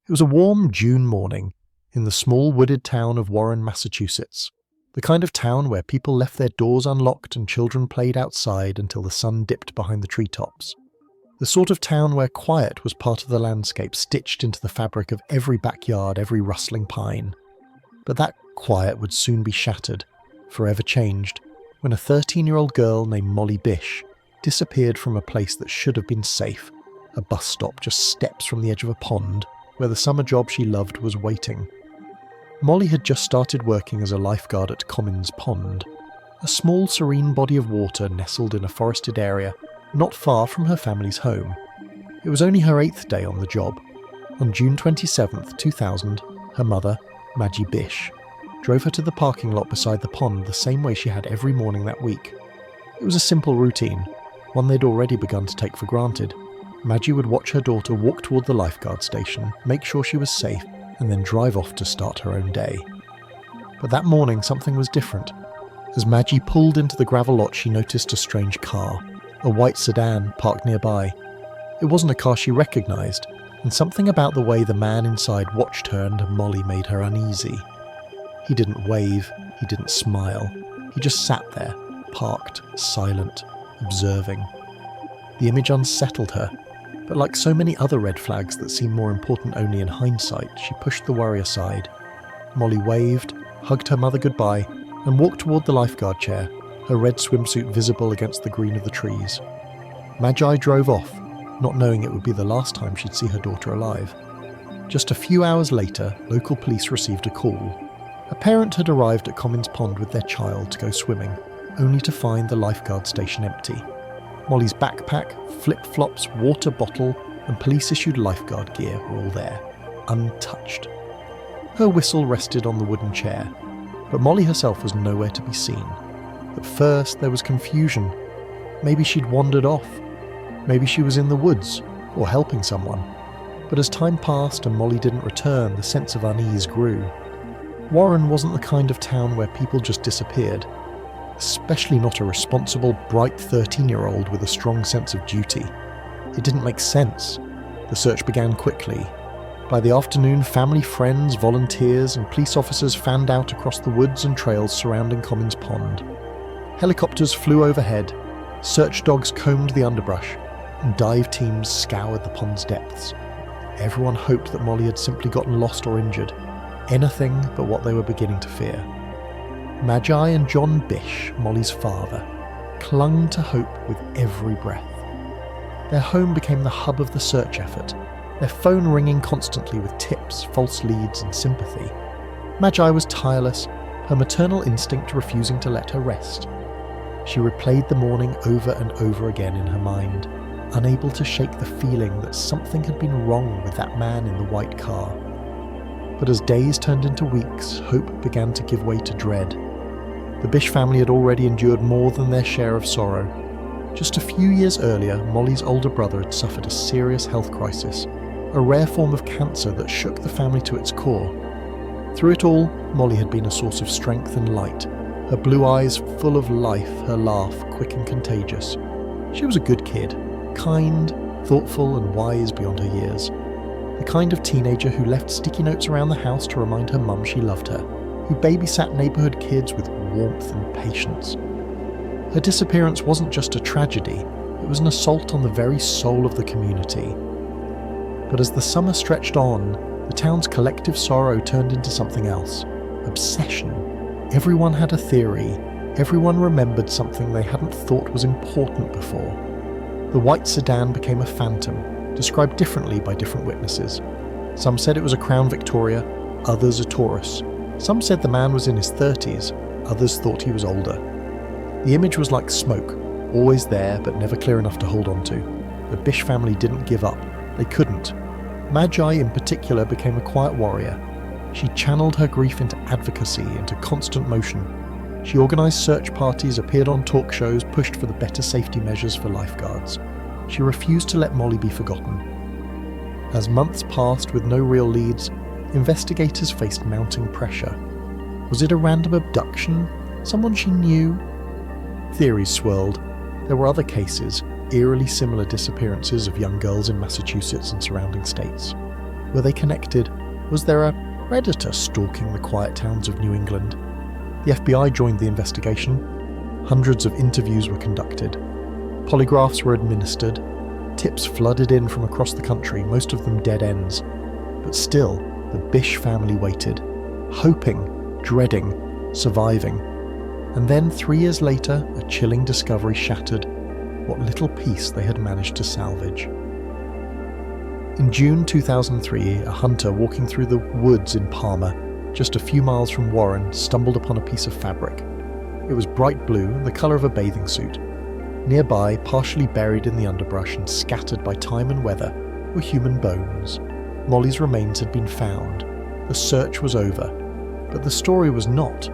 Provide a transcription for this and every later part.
It was a warm June morning in the small wooded town of Warren, Massachusetts, the kind of town where people left their doors unlocked and children played outside until the sun dipped behind the treetops. The sort of town where quiet was part of the landscape stitched into the fabric of every backyard, every rustling pine. But that quiet would soon be shattered, forever changed, when a 13-year-old girl named Molly Bish disappeared from a place that should have been safe, a bus stop just steps from the edge of a pond where the summer job she loved was waiting. Molly had just started working as a lifeguard at Commons Pond, a small serene body of water nestled in a forested area not far from her family's home. It was only her 8th day on the job. On June 27, 2000, her mother, Molly Bish, drove her to the parking lot beside the pond the same way she had every morning that week. It was a simple routine, one they'd already begun to take for granted. Maggie would watch her daughter walk toward the lifeguard station, make sure she was safe, and then drive off to start her own day. But that morning something was different. As Maggie pulled into the gravel lot, she noticed a strange car, a white sedan parked nearby. It wasn't a car she recognised, and something about the way the man inside watched her and Molly made her uneasy. He didn't wave, he didn't smile. He just sat there, parked, silent, observing. The image unsettled her, but like so many other red flags that seem more important only in hindsight, she pushed the worry aside. Molly waved, hugged her mother goodbye, and walked toward the lifeguard chair, her red swimsuit visible against the green of the trees. Magi drove off, not knowing it would be the last time she'd see her daughter alive. Just a few hours later, local police received a call. A parent had arrived at Commons Pond with their child to go swimming, only to find the lifeguard station empty. Molly's backpack, flip-flops, water bottle, and police-issued lifeguard gear were all there, untouched. Her whistle rested on the wooden chair, but Molly herself was nowhere to be seen. At first, there was confusion. Maybe she'd wandered off. Maybe she was in the woods, or helping someone. But as time passed and Molly didn't return, the sense of unease grew. Warren wasn't the kind of town where people just disappeared. Especially not a responsible, bright 13-year-old with a strong sense of duty. It didn't make sense. The search began quickly. By the afternoon, family, friends, volunteers, and police officers fanned out across the woods and trails surrounding Commons Pond. Helicopters flew overhead, search dogs combed the underbrush, and dive teams scoured the pond's depths. Everyone hoped that Molly had simply gotten lost or injured. Anything but what they were beginning to fear. Magi and John Bish, Molly's father, clung to hope with every breath. Their home became the hub of the search effort, their phone ringing constantly with tips, false leads, and sympathy. Magi was tireless, her maternal instinct refusing to let her rest. She replayed the morning over and over again in her mind, unable to shake the feeling that something had been wrong with that man in the white car. But as days turned into weeks, hope began to give way to dread. The Bish family had already endured more than their share of sorrow. Just a few years earlier, Molly's older brother had suffered a serious health crisis, a rare form of cancer that shook the family to its core. Through it all, Molly had been a source of strength and light, her blue eyes full of life, her laugh quick and contagious. She was a good kid, kind, thoughtful, and wise beyond her years. The kind of teenager who left sticky notes around the house to remind her mum she loved her, who babysat neighbourhood kids with warmth and patience. Her disappearance wasn't just a tragedy, it was an assault on the very soul of the community. But as the summer stretched on, the town's collective sorrow turned into something else. Obsession. Everyone had a theory, everyone remembered something they hadn't thought was important before. The white sedan became a phantom, described differently by different witnesses. Some said it was a Crown Victoria, others a Taurus. Some said the man was in his 30s, others thought he was older. The image was like smoke, always there but never clear enough to hold on to. The Bish family didn't give up. They couldn't. Magi in particular became a quiet warrior. She channeled her grief into advocacy, into constant motion. She organised search parties, appeared on talk shows, pushed for the better safety measures for lifeguards. She refused to let Molly be forgotten. As months passed with no real leads, investigators faced mounting pressure. Was it a random abduction? Someone she knew? Theories swirled. There were other cases, eerily similar disappearances of young girls in Massachusetts and surrounding states. Were they connected? Was there a predator stalking the quiet towns of New England? The FBI joined the investigation. Hundreds of interviews were conducted. Polygraphs were administered. Tips flooded in from across the country, most of them dead ends. But still, the Bish family waited, hoping, dreading, surviving. And then 3 years later, a chilling discovery shattered what little peace they had managed to salvage. In June 2003, a hunter walking through the woods in Palmer, just a few miles from Warren, stumbled upon a piece of fabric. It was bright blue, the colour of a bathing suit. Nearby, partially buried in the underbrush and scattered by time and weather, were human bones. Molly's remains had been found. The search was over. But the story was not.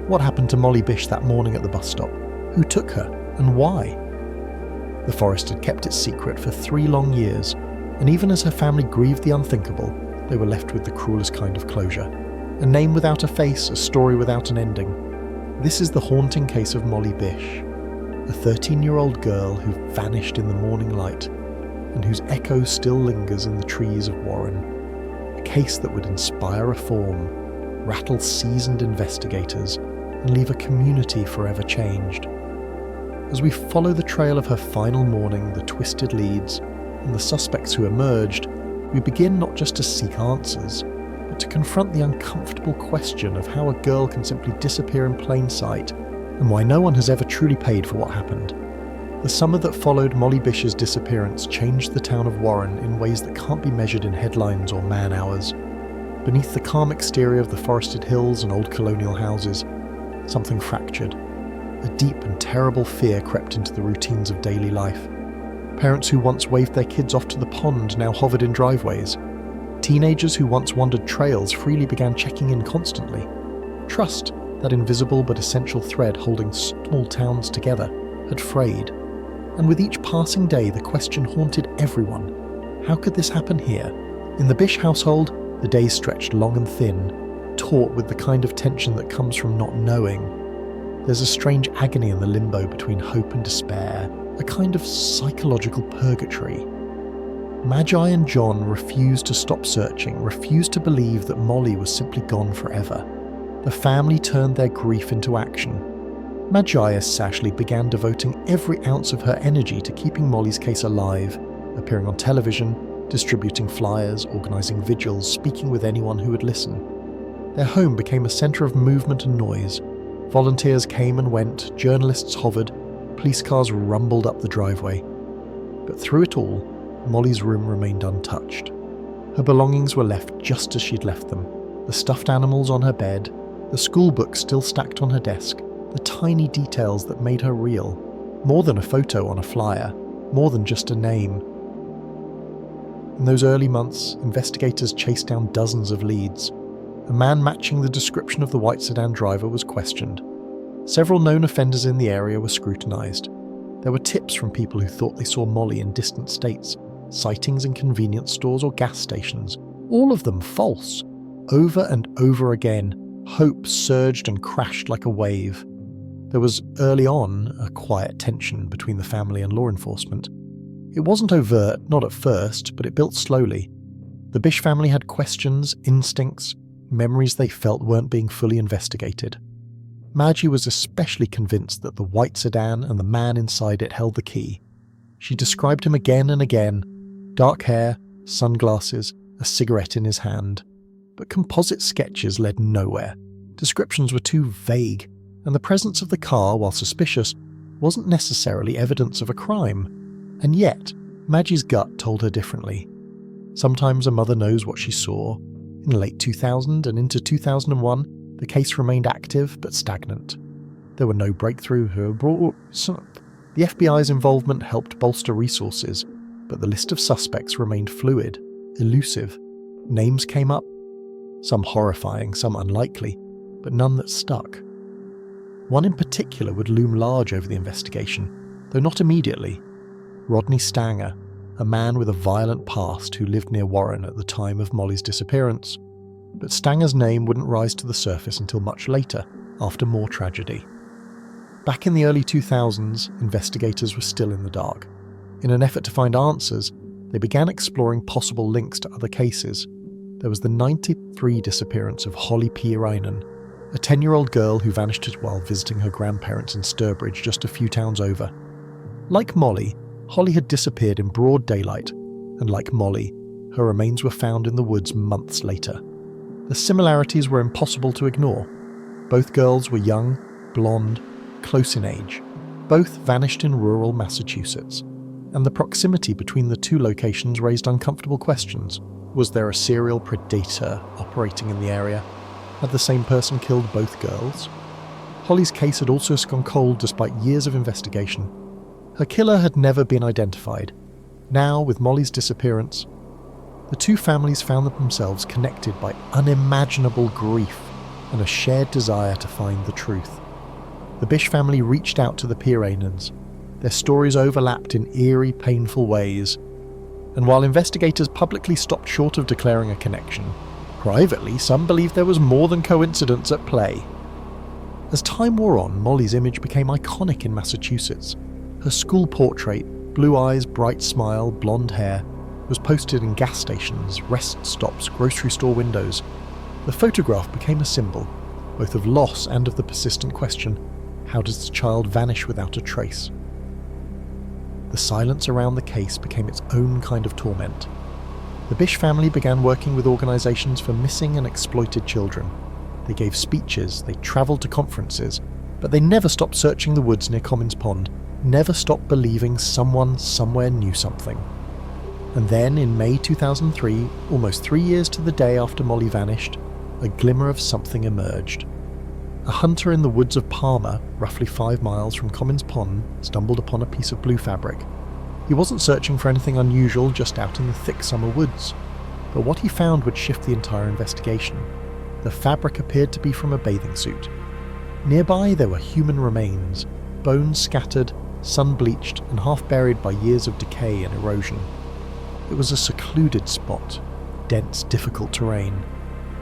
What happened to Molly Bish that morning at the bus stop? Who took her, and why? The forest had kept its secret for 3 long years, and even as her family grieved the unthinkable, they were left with the cruelest kind of closure. A name without a face, a story without an ending. This is the haunting case of Molly Bish, a 13-year-old girl who vanished in the morning light, and whose echo still lingers in the trees of Warren. A case that would inspire reform, rattle seasoned investigators, and leave a community forever changed. As we follow the trail of her final morning, the twisted leads, and the suspects who emerged, we begin not just to seek answers, but to confront the uncomfortable question of how a girl can simply disappear in plain sight, and why no one has ever truly paid for what happened. The summer that followed Molly Bish's disappearance changed the town of Warren in ways that can't be measured in headlines or man-hours. Beneath the calm exterior of the forested hills and old colonial houses, something fractured. A deep and terrible fear crept into the routines of daily life. Parents who once waved their kids off to the pond now hovered in driveways. Teenagers who once wandered trails freely began checking in constantly. Trust, that invisible but essential thread holding small towns together, had frayed. And with each passing day, the question haunted everyone. How could this happen here? In the Bish household, the days stretched long and thin, taut with the kind of tension that comes from not knowing. There's a strange agony in the limbo between hope and despair, a kind of psychological purgatory. Magi and John refused to stop searching, refused to believe that Molly was simply gone forever. The family turned their grief into action. Magi especially began devoting every ounce of her energy to keeping Molly's case alive, appearing on television, distributing flyers, organising vigils, speaking with anyone who would listen. Their home became a centre of movement and noise. Volunteers came and went, journalists hovered, police cars rumbled up the driveway. But through it all, Molly's room remained untouched. Her belongings were left just as she'd left them. The stuffed animals on her bed, the school books still stacked on her desk, the tiny details that made her real. More than a photo on a flyer, more than just a name. In those early months, investigators chased down dozens of leads. A man matching the description of the white sedan driver was questioned. Several known offenders in the area were scrutinised. There were tips from people who thought they saw Molly in distant states, sightings in convenience stores or gas stations, all of them false. Over and over again, hope surged and crashed like a wave. There was early on a quiet tension between the family and law enforcement. It wasn't overt, not at first, but it built slowly. The Bish family had questions, instincts, memories they felt weren't being fully investigated. Maggie was especially convinced that the white sedan and the man inside it held the key. She described him again and again: dark hair, sunglasses, a cigarette in his hand. But composite sketches led nowhere. Descriptions were too vague, and the presence of the car, while suspicious, wasn't necessarily evidence of a crime. And yet, Maggie's gut told her differently. Sometimes a mother knows what she saw. In late 2000 and into 2001, the case remained active but stagnant. There were no breakthrough. The FBI's involvement helped bolster resources, but the list of suspects remained fluid, elusive. Names came up, some horrifying, some unlikely, but none that stuck. One in particular would loom large over the investigation, though not immediately. Rodney Stanger, a man with a violent past who lived near Warren at the time of Molly's disappearance. But Stanger's name wouldn't rise to the surface until much later, after more tragedy. Back in the early 2000s, investigators were still in the dark. In an effort to find answers, They began exploring possible links to other cases. There was the 93 disappearance of Holly Piirainen, a 10-year-old girl who vanished while visiting her grandparents in Sturbridge just a few towns over. Like Molly, Holly had disappeared in broad daylight, and like Molly, her remains were found in the woods months later. The similarities were impossible to ignore. Both girls were young, blonde, close in age. Both vanished in rural Massachusetts, and the proximity between the two locations raised uncomfortable questions. Was there a serial predator operating in the area? Had the same person killed both girls? Holly's case had also gone cold despite years of investigation. Her killer had never been identified. Now, with Molly's disappearance, the two families found themselves connected by unimaginable grief and a shared desire to find the truth. The Bish family reached out to the Piirainens. Their stories overlapped in eerie, painful ways, and while investigators publicly stopped short of declaring a connection, privately some believed there was more than coincidence at play. As time wore on, Molly's image became iconic in Massachusetts. Her school portrait, blue eyes, bright smile, blonde hair, was posted in gas stations, rest stops, grocery store windows. The photograph became a symbol, both of loss and of the persistent question, how does the child vanish without a trace? The silence around the case became its own kind of torment. The Bish family began working with organisations for missing and exploited children. They gave speeches, they travelled to conferences, but they never stopped searching the woods near Commons Pond, never stopped believing someone somewhere knew something. And then, in May 2003, almost 3 years to the day after Molly vanished, a glimmer of something emerged. A hunter in the woods of Palmer, roughly 5 miles from Commons Pond, stumbled upon a piece of blue fabric. He wasn't searching for anything unusual just out in the thick summer woods, but what he found would shift the entire investigation. The fabric appeared to be from a bathing suit. Nearby there were human remains, bones scattered, sun-bleached and half buried by years of decay and erosion. It was a secluded spot, dense, difficult terrain,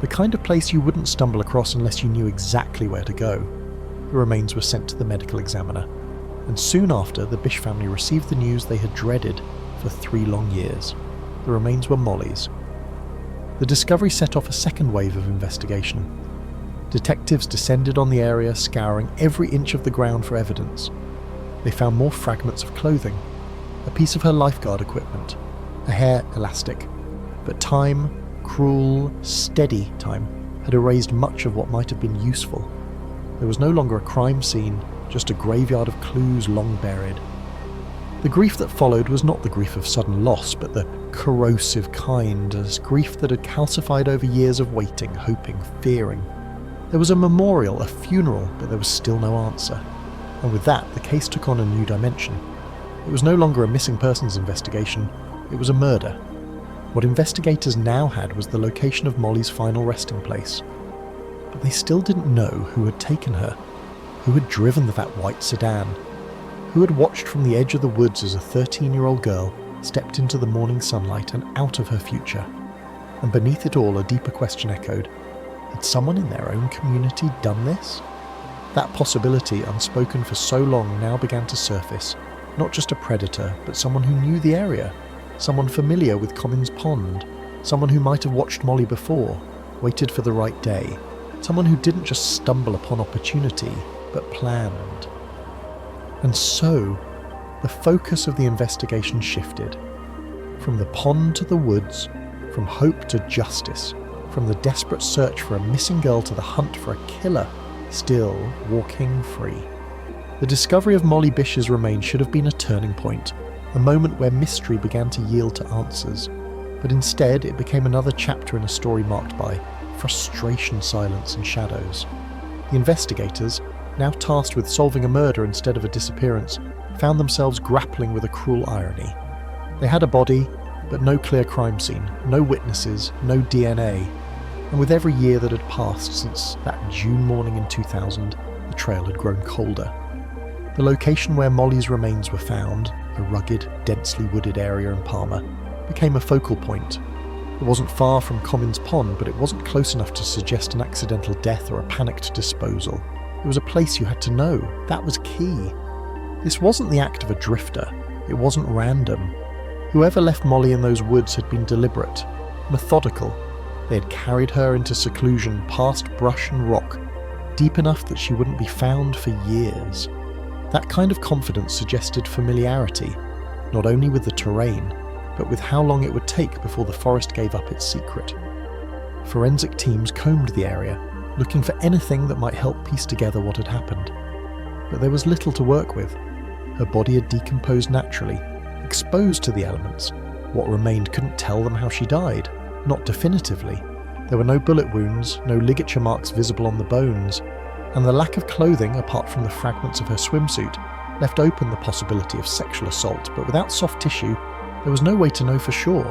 the kind of place you wouldn't stumble across unless you knew exactly where to go. The remains were sent to the medical examiner, and soon after the Bish family received the news they had dreaded for 3 long years. The remains were Molly's. The discovery set off a second wave of investigation. Detectives descended on the area, scouring every inch of the ground for evidence. They found more fragments of clothing, a piece of her lifeguard equipment, a hair elastic, but time, cruel, steady time, had erased much of what might have been useful. There was no longer a crime scene, just a graveyard of clues long buried. The grief that followed was not the grief of sudden loss, but the corrosive kind, as grief that had calcified over years of waiting, hoping, fearing. There was a memorial, a funeral, but there was still no answer. And with that, the case took on a new dimension. It was no longer a missing persons investigation, it was a murder. What investigators now had was the location of Molly's final resting place. But they still didn't know who had taken her, who had driven that white sedan, who had watched from the edge of the woods as a 13-year-old girl stepped into the morning sunlight and out of her future. And beneath it all, a deeper question echoed. Had someone in their own community done this? That possibility, unspoken for so long, now began to surface. Not just a predator, but someone who knew the area. Someone familiar with Commons Pond. Someone who might have watched Molly before, waited for the right day. Someone who didn't just stumble upon opportunity, but planned. And so, the focus of the investigation shifted. From the pond to the woods, from hope to justice, from the desperate search for a missing girl to the hunt for a killer, still walking free. The discovery of Molly Bish's remains should have been a turning point, a moment where mystery began to yield to answers. But instead, it became another chapter in a story marked by frustration, silence, and shadows. The investigators, now tasked with solving a murder instead of a disappearance, found themselves grappling with a cruel irony. They had a body, but no clear crime scene, no witnesses, no DNA. And with every year that had passed since that June morning in 2000, the trail had grown colder. The location where Molly's remains were found, a rugged, densely wooded area in Palmer, became a focal point. It wasn't far from Commons Pond, but it wasn't close enough to suggest an accidental death or a panicked disposal. It was a place you had to know. That was key. This wasn't the act of a drifter. It wasn't random. Whoever left Molly in those woods had been deliberate, methodical. They had carried her into seclusion past brush and rock, deep enough that she wouldn't be found for years. That kind of confidence suggested familiarity, not only with the terrain, but with how long it would take before the forest gave up its secret. Forensic teams combed the area, looking for anything that might help piece together what had happened. But there was little to work with. Her body had decomposed naturally, exposed to the elements. What remained couldn't tell them how she died, not definitively. There were no bullet wounds, no ligature marks visible on the bones, and the lack of clothing, apart from the fragments of her swimsuit, left open the possibility of sexual assault, but without soft tissue, there was no way to know for sure.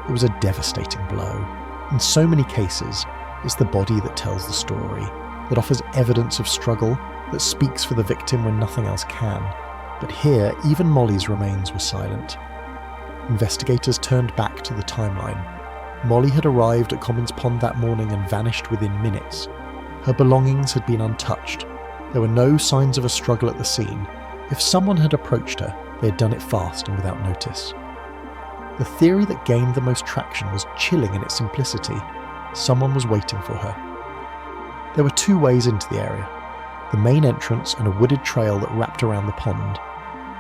It was a devastating blow. In so many cases, it's the body that tells the story, that offers evidence of struggle, that speaks for the victim when nothing else can. But here, even Molly's remains were silent. Investigators turned back to the timeline. Molly had arrived at Commons Pond that morning and vanished within minutes. Her belongings had been untouched. There were no signs of a struggle at the scene. If someone had approached her, they had done it fast and without notice. The theory that gained the most traction was chilling in its simplicity. Someone was waiting for her. There were two ways into the area: the main entrance and a wooded trail that wrapped around the pond.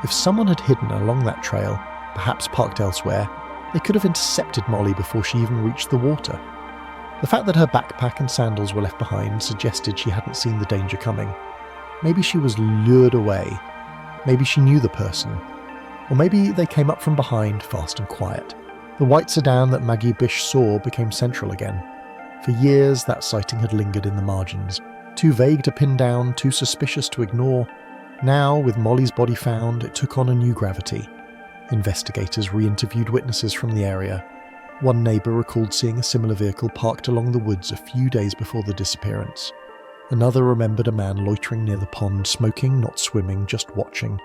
If someone had hidden along that trail, perhaps parked elsewhere, they could have intercepted Molly before she even reached the water. The fact that her backpack and sandals were left behind suggested she hadn't seen the danger coming. Maybe she was lured away. Maybe she knew the person. Or maybe they came up from behind, fast and quiet. The white sedan that Molly Bish saw became central again. For years, that sighting had lingered in the margins, too vague to pin down, too suspicious to ignore. Now, with Molly's body found, it took on a new gravity. Investigators re-interviewed witnesses from the area. One neighbour recalled seeing a similar vehicle parked along the woods a few days before the disappearance. Another remembered a man loitering near the pond, smoking, not swimming, just watching.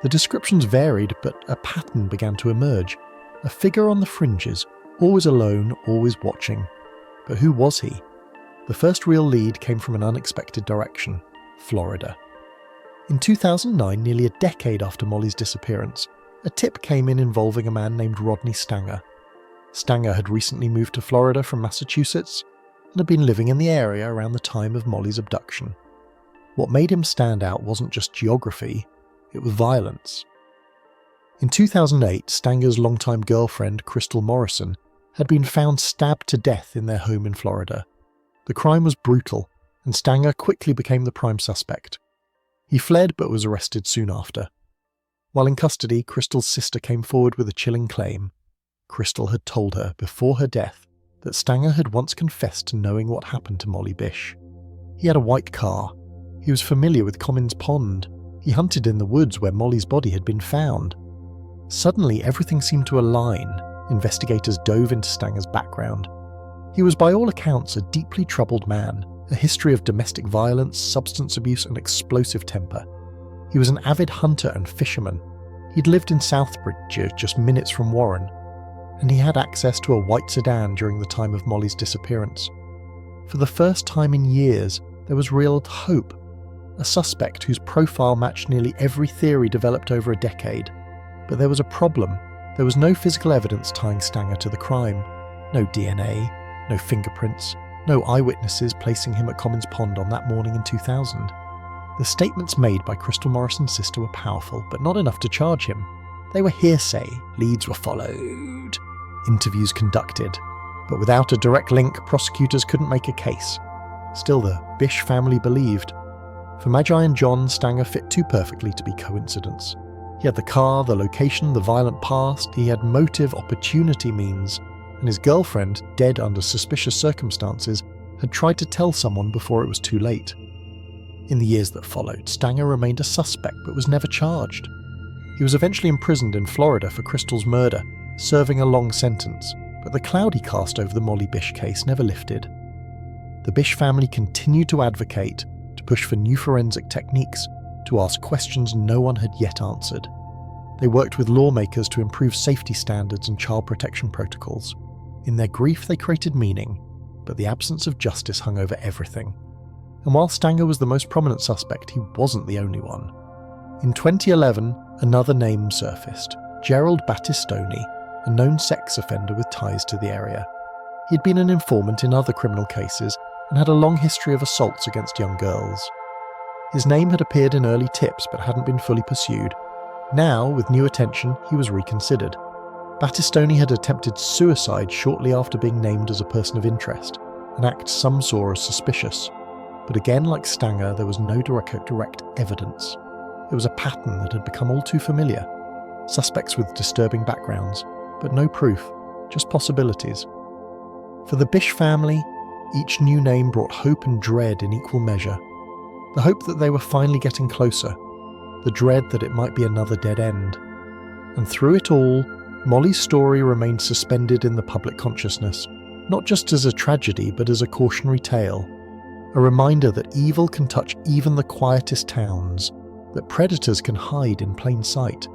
The descriptions varied, but a pattern began to emerge. A figure on the fringes, always alone, always watching. But who was he? The first real lead came from an unexpected direction: Florida. In 2009, nearly a decade after Molly's disappearance, a tip came in involving a man named Rodney Stanger. Stanger had recently moved to Florida from Massachusetts and had been living in the area around the time of Molly's abduction. What made him stand out wasn't just geography, it was violence. In 2008, Stanger's longtime girlfriend, Crystal Morrison, had been found stabbed to death in their home in Florida. The crime was brutal, and Stanger quickly became the prime suspect. He fled but was arrested soon after. While in custody, Crystal's sister came forward with a chilling claim. Crystal had told her, before her death, that Stanger had once confessed to knowing what happened to Molly Bish. He had a white car. He was familiar with Commons Pond. He hunted in the woods where Molly's body had been found. Suddenly, everything seemed to align. Investigators dove into Stanger's background. He was by all accounts a deeply troubled man, a history of domestic violence, substance abuse and explosive temper. He was an avid hunter and fisherman. He'd lived in Southbridge, just minutes from Warren, and he had access to a white sedan during the time of Molly's disappearance. For the first time in years, there was real hope. A suspect whose profile matched nearly every theory developed over a decade. But there was a problem. There was no physical evidence tying Stanger to the crime. No DNA, no fingerprints, no eyewitnesses placing him at Commons Pond on that morning in 2000. The statements made by Crystal Morrison's sister were powerful, but not enough to charge him. They were hearsay, leads were followed, interviews conducted, but without a direct link, prosecutors couldn't make a case. Still, the Bish family believed. For Magi and John, Stanger fit too perfectly to be coincidence. He had the car, the location, the violent past, he had motive, opportunity, means, and his girlfriend, dead under suspicious circumstances, had tried to tell someone before it was too late. In the years that followed, Stanger remained a suspect but was never charged. He was eventually imprisoned in Florida for Crystal's murder, serving a long sentence, but the cloud he cast over the Molly Bish case never lifted. The Bish family continued to advocate, to push for new forensic techniques, to ask questions no one had yet answered. They worked with lawmakers to improve safety standards and child protection protocols. In their grief, they created meaning, but the absence of justice hung over everything. And while Stanger was the most prominent suspect, he wasn't the only one. In 2011, another name surfaced: Gerald Battistoni, a known sex offender with ties to the area. He'd been an informant in other criminal cases and had a long history of assaults against young girls. His name had appeared in early tips but hadn't been fully pursued. Now, with new attention, he was reconsidered. Battistoni had attempted suicide shortly after being named as a person of interest, an act some saw as suspicious. But again, like Stanger, there was no direct evidence. It was a pattern that had become all too familiar. Suspects with disturbing backgrounds, but no proof, just possibilities. For the Bish family, each new name brought hope and dread in equal measure. The hope that they were finally getting closer, the dread that it might be another dead end. And through it all, Molly's story remained suspended in the public consciousness, not just as a tragedy but as a cautionary tale, a reminder that evil can touch even the quietest towns, that predators can hide in plain sight,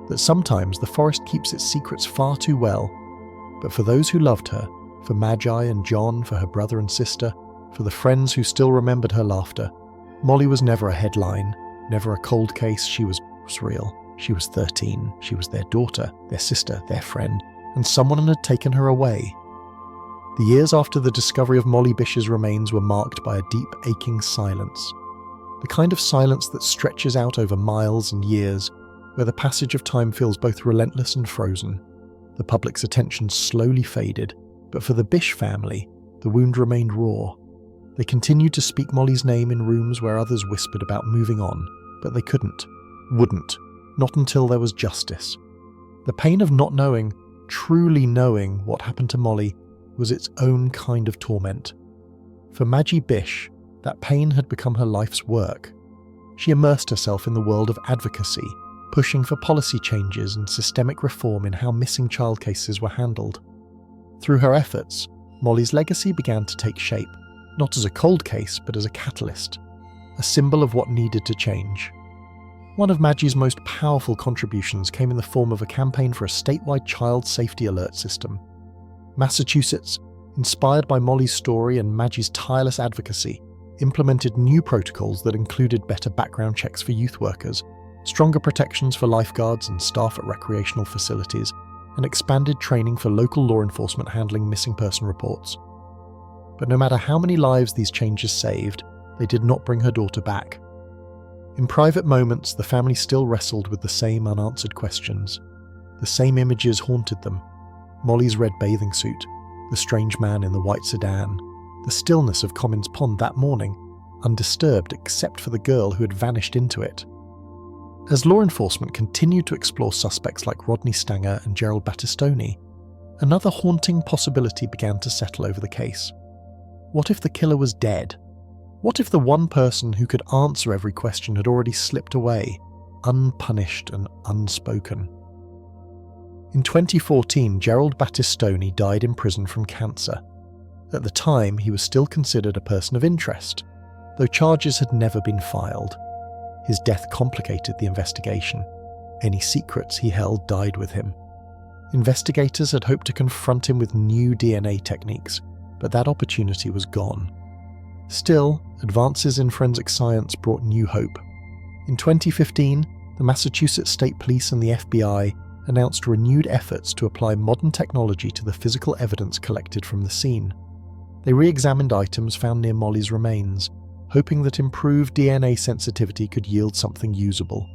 that sometimes the forest keeps its secrets far too well. But for those who loved her, for Magi and John, for her brother and sister, for the friends who still remembered her laughter, Molly was never a headline, never a cold case. She was real. She was 13. She was their daughter, their sister, their friend, and someone had taken her away. The years after the discovery of Molly Bish's remains were marked by a deep, aching silence. The kind of silence that stretches out over miles and years, where the passage of time feels both relentless and frozen. The public's attention slowly faded, but for the Bish family, the wound remained raw. They continued to speak Molly's name in rooms where others whispered about moving on, but they wouldn't, not until there was justice. The pain of not knowing, truly knowing what happened to Molly, was its own kind of torment. For Maggie Bish, that pain had become her life's work. She immersed herself in the world of advocacy, pushing for policy changes and systemic reform in how missing child cases were handled. Through her efforts, Molly's legacy began to take shape, not as a cold case, but as a catalyst, a symbol of what needed to change. One of Maggie's most powerful contributions came in the form of a campaign for a statewide child safety alert system. Massachusetts, inspired by Molly's story and Maggie's tireless advocacy, implemented new protocols that included better background checks for youth workers, stronger protections for lifeguards and staff at recreational facilities, and expanded training for local law enforcement handling missing person reports. But no matter how many lives these changes saved, they did not bring her daughter back. In private moments, the family still wrestled with the same unanswered questions. The same images haunted them. Molly's red bathing suit, the strange man in the white sedan, the stillness of Commons Pond that morning, undisturbed except for the girl who had vanished into it. As law enforcement continued to explore suspects like Rodney Stanger and Gerald Battistoni, another haunting possibility began to settle over the case. What if the killer was dead? What if the one person who could answer every question had already slipped away, unpunished and unspoken? In 2014, Gerald Battistoni died in prison from cancer. At the time, he was still considered a person of interest, though charges had never been filed. His death complicated the investigation. Any secrets he held died with him. Investigators had hoped to confront him with new DNA techniques, but that opportunity was gone. Still, advances in forensic science brought new hope. In 2015, the Massachusetts State Police and the FBI announced renewed efforts to apply modern technology to the physical evidence collected from the scene. They re-examined items found near Molly's remains, hoping that improved DNA sensitivity could yield something usable.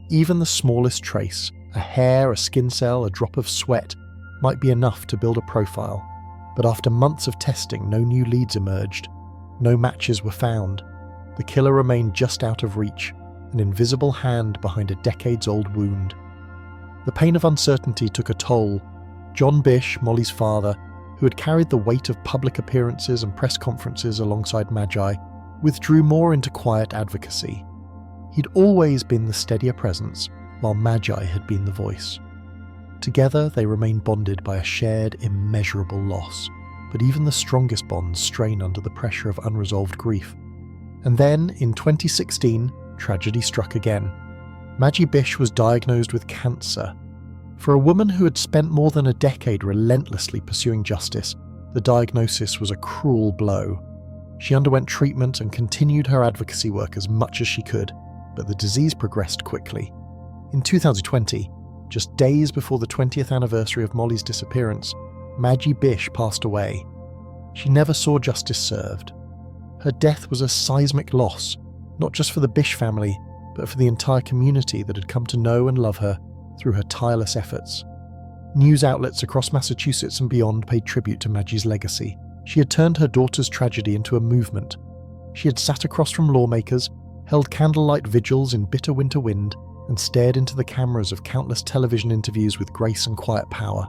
Even the smallest trace, a hair, a skin cell, a drop of sweat, might be enough to build a profile. But after months of testing, no new leads emerged. No matches were found. The killer remained just out of reach, an invisible hand behind a decades-old wound. The pain of uncertainty took a toll. John Bish, Molly's father, who had carried the weight of public appearances and press conferences alongside Magi, withdrew more into quiet advocacy. He'd always been the steadier presence, while Magi had been the voice. Together, they remained bonded by a shared, immeasurable loss, but even the strongest bonds strain under the pressure of unresolved grief. And then, in 2016, tragedy struck again. Maggie Bish was diagnosed with cancer. For a woman who had spent more than a decade relentlessly pursuing justice, the diagnosis was a cruel blow. She underwent treatment and continued her advocacy work as much as she could, but the disease progressed quickly. In 2020, Just days before the 20th anniversary of Molly's disappearance, Molly Bish passed away. She never saw justice served. Her death was a seismic loss, not just for the Bish family, but for the entire community that had come to know and love her through her tireless efforts. News outlets across Massachusetts and beyond paid tribute to Molly's legacy. She had turned her daughter's tragedy into a movement. She had sat across from lawmakers, held candlelight vigils in bitter winter wind, and stared into the cameras of countless television interviews with grace and quiet power.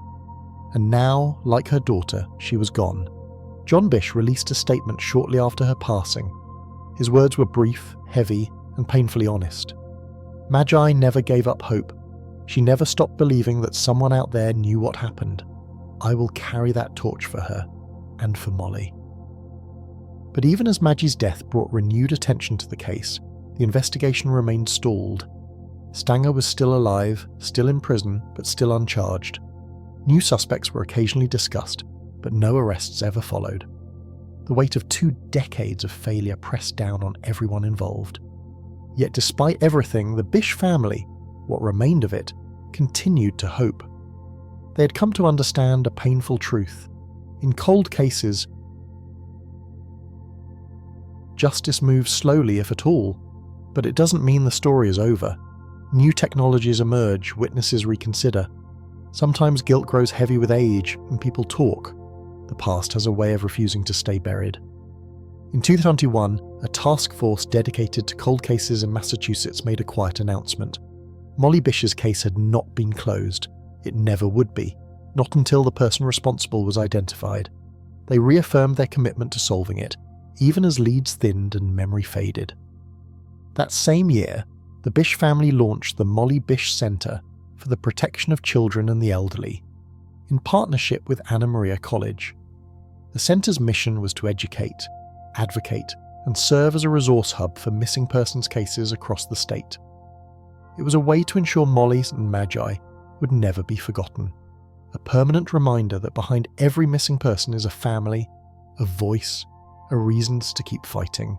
And now, like her daughter, she was gone. John Bish released a statement shortly after her passing. His words were brief, heavy, and painfully honest. Molly never gave up hope. She never stopped believing that someone out there knew what happened. I will carry that torch for her, and for Molly. But even as Molly's death brought renewed attention to the case, the investigation remained stalled. Stanger was still alive, still in prison, but still uncharged. New suspects were occasionally discussed, but no arrests ever followed. The weight of 2 decades of failure pressed down on everyone involved. Yet despite everything, the Bish family, what remained of it, continued to hope. They had come to understand a painful truth. In cold cases, justice moves slowly, if at all, but it doesn't mean the story is over. New technologies emerge, witnesses reconsider. Sometimes guilt grows heavy with age, and people talk. The past has a way of refusing to stay buried. In 2021, a task force dedicated to cold cases in Massachusetts made a quiet announcement. Molly Bish's case had not been closed. It never would be, not until the person responsible was identified. They reaffirmed their commitment to solving it, even as leads thinned and memory faded. That same year, the Bish family launched the Molly Bish Center for the Protection of Children and the Elderly, in partnership with Anna Maria College. The center's mission was to educate, advocate, and serve as a resource hub for missing persons cases across the state. It was a way to ensure Molly and Molly would never be forgotten, a permanent reminder that behind every missing person is a family, a voice, a reasons to keep fighting.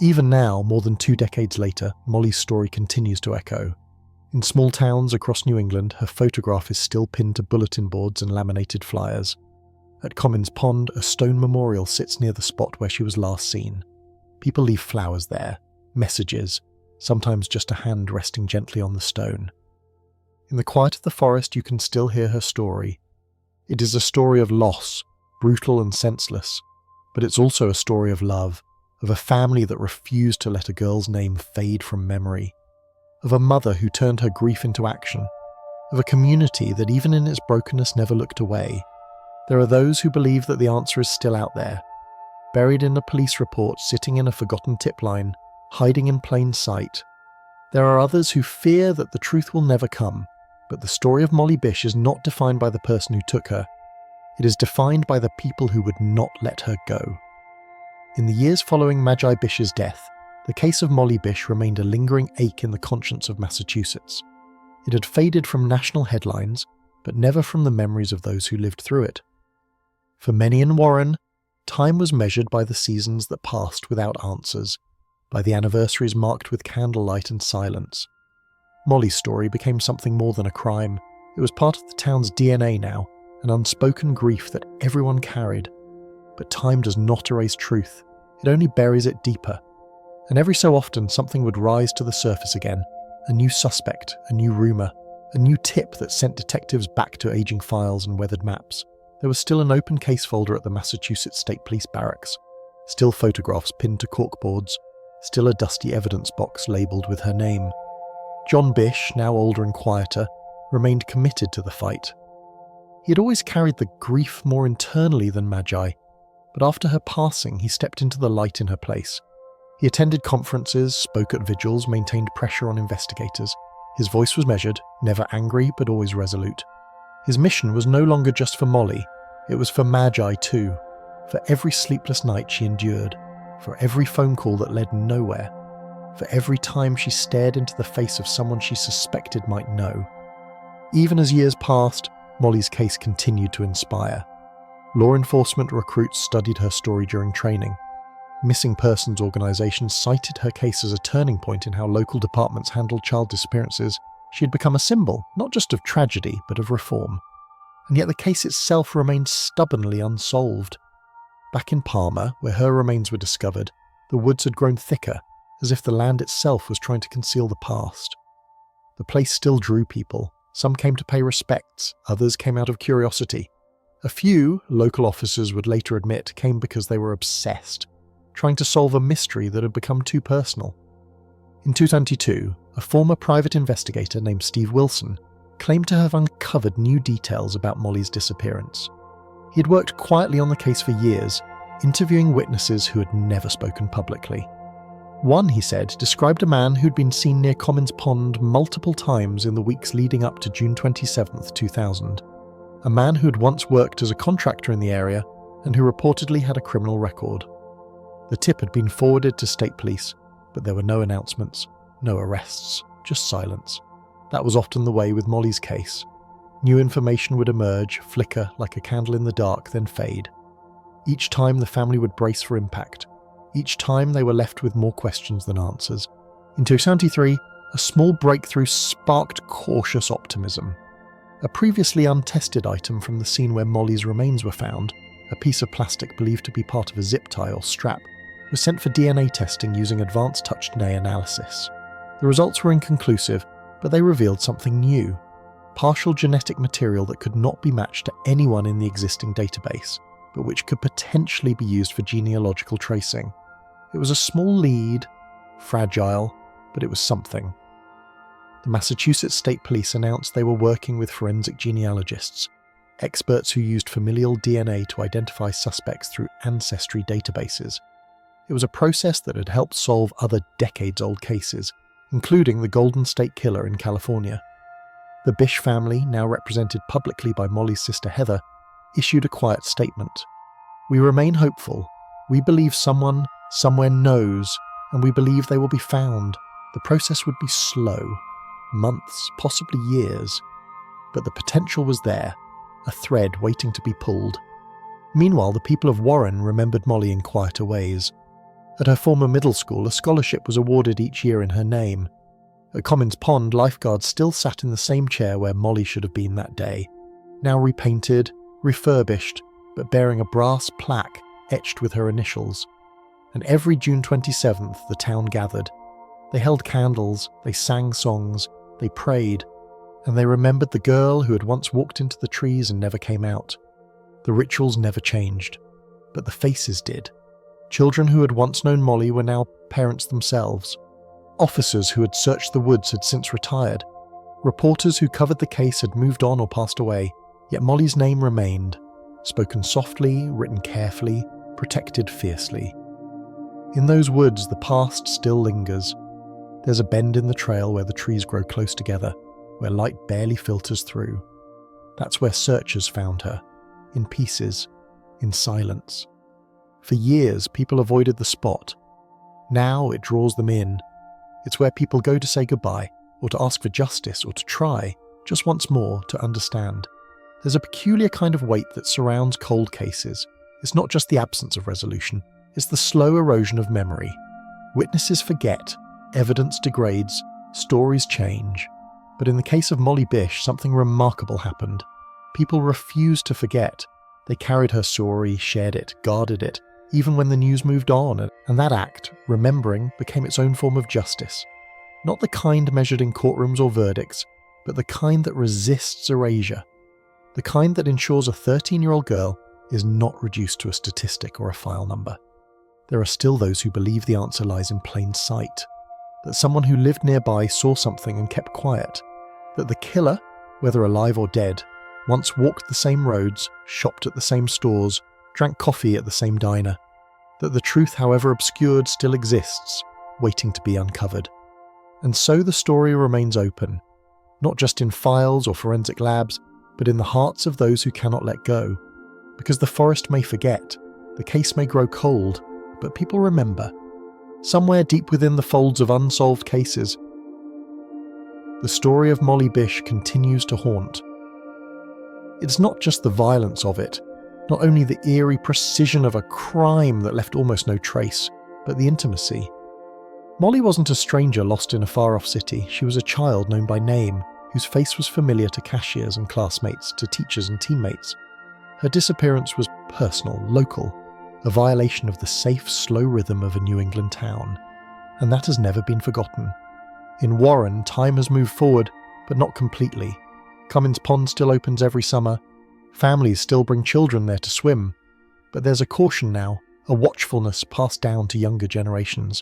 Even now, more than 2 decades later, Molly's story continues to echo. In small towns across New England, her photograph is still pinned to bulletin boards and laminated flyers. At Commons Pond, a stone memorial sits near the spot where she was last seen. People leave flowers there, messages, sometimes just a hand resting gently on the stone. In the quiet of the forest, you can still hear her story. It is a story of loss, brutal and senseless, but it's also a story of love, of a family that refused to let a girl's name fade from memory, of a mother who turned her grief into action, of a community that even in its brokenness never looked away. There are those who believe that the answer is still out there, buried in a police report, sitting in a forgotten tip line, hiding in plain sight. There are others who fear that the truth will never come, but the story of Molly Bish is not defined by the person who took her. It is defined by the people who would not let her go. In the years following Molly Bish's death, the case of Molly Bish remained a lingering ache in the conscience of Massachusetts. It had faded from national headlines, but never from the memories of those who lived through it. For many in Warren, time was measured by the seasons that passed without answers, by the anniversaries marked with candlelight and silence. Molly's story became something more than a crime. It was part of the town's DNA now, an unspoken grief that everyone carried. But time does not erase truth, it only buries it deeper. And every so often something would rise to the surface again, a new suspect, a new rumour, a new tip that sent detectives back to aging files and weathered maps. There was still an open case folder at the Massachusetts State Police Barracks, still photographs pinned to corkboards, still a dusty evidence box labelled with her name. John Bish, now older and quieter, remained committed to the fight. He had always carried the grief more internally than Molly, but after her passing he stepped into the light in her place. He attended conferences, spoke at vigils, maintained pressure on investigators. His voice was measured, never angry but always resolute. His mission was no longer just for Molly, it was for Molly too, for every sleepless night she endured, for every phone call that led nowhere, for every time she stared into the face of someone she suspected might know. Even as years passed, Molly's case continued to inspire. Law enforcement recruits studied her story during training. Missing persons organisations cited her case as a turning point in how local departments handled child disappearances. She had become a symbol, not just of tragedy, but of reform. And yet the case itself remained stubbornly unsolved. Back in Palmer, where her remains were discovered, the woods had grown thicker, as if the land itself was trying to conceal the past. The place still drew people. Some came to pay respects, others came out of curiosity. A few, local officers would later admit, came because they were obsessed, trying to solve a mystery that had become too personal. In 2022, a former private investigator named Steve Wilson claimed to have uncovered new details about Molly's disappearance. He had worked quietly on the case for years, interviewing witnesses who had never spoken publicly. One, he said, described a man who'd been seen near Commons Pond multiple times in the weeks leading up to June 27, 2000. A man who had once worked as a contractor in the area and who reportedly had a criminal record. The tip had been forwarded to state police, but there were no announcements, no arrests, just silence. That was often the way with Molly's case. New information would emerge, flicker like a candle in the dark, then fade. Each time the family would brace for impact. Each time they were left with more questions than answers. In 2003, a small breakthrough sparked cautious optimism. A previously untested item from the scene where Molly's remains were found, a piece of plastic believed to be part of a zip tie or strap, was sent for DNA testing using advanced touch DNA analysis. The results were inconclusive, but they revealed something new. Partial genetic material that could not be matched to anyone in the existing database, but which could potentially be used for genealogical tracing. It was a small lead, fragile, but it was something. The Massachusetts State Police announced they were working with forensic genealogists, experts who used familial DNA to identify suspects through ancestry databases. It was a process that had helped solve other decades-old cases, including the Golden State Killer in California. The Bish family, now represented publicly by Molly's sister Heather, issued a quiet statement. "We remain hopeful. We believe someone, somewhere knows, and we believe they will be found. The process would be slow, months, possibly years, but the potential was there, a thread waiting to be pulled." Meanwhile, the people of Warren remembered Molly in quieter ways. At her former middle school, a scholarship was awarded each year in her name. At Commons Pond, lifeguards still sat in the same chair where Molly should have been that day, now repainted, refurbished, but bearing a brass plaque etched with her initials. And every June 27th, the town gathered. They held candles, they sang songs, they prayed, and they remembered the girl who had once walked into the trees and never came out. The rituals never changed, but the faces did. Children who had once known Molly were now parents themselves. Officers who had searched the woods had since retired. Reporters who covered the case had moved on or passed away, yet Molly's name remained, spoken softly, written carefully, protected fiercely. In those woods, the past still lingers. There's a bend in the trail where the trees grow close together, where light barely filters through. That's where searchers found her, in pieces, in silence. For years, people avoided the spot. Now it draws them in. It's where people go to say goodbye, or to ask for justice, or to try, just once more, to understand. There's a peculiar kind of weight that surrounds cold cases. It's not just the absence of resolution, it's the slow erosion of memory. Witnesses forget, evidence degrades, stories change. But in the case of Molly Bish, something remarkable happened. People refused to forget. They carried her story, shared it, guarded it, even when the news moved on, and that act, remembering, became its own form of justice. Not the kind measured in courtrooms or verdicts, but the kind that resists erasure. The kind that ensures a 13-year-old girl is not reduced to a statistic or a file number. There are still those who believe the answer lies in plain sight. That someone who lived nearby saw something and kept quiet. That the killer, whether alive or dead, once walked the same roads, shopped at the same stores, drank coffee at the same diner. That the truth, however obscured, still exists, waiting to be uncovered. And so the story remains open, not just in files or forensic labs, but in the hearts of those who cannot let go. Because the forest may forget, the case may grow cold, but people remember. Somewhere deep within the folds of unsolved cases, the story of Molly Bish continues to haunt. It's not just the violence of it, not only the eerie precision of a crime that left almost no trace, but the intimacy. Molly wasn't a stranger lost in a far-off city. She was a child known by name, whose face was familiar to cashiers and classmates, to teachers and teammates. Her disappearance was personal, local, a violation of the safe, slow rhythm of a New England town. And that has never been forgotten. In Warren, time has moved forward, but not completely. Cummins Pond still opens every summer. Families still bring children there to swim. But there's a caution now, a watchfulness passed down to younger generations.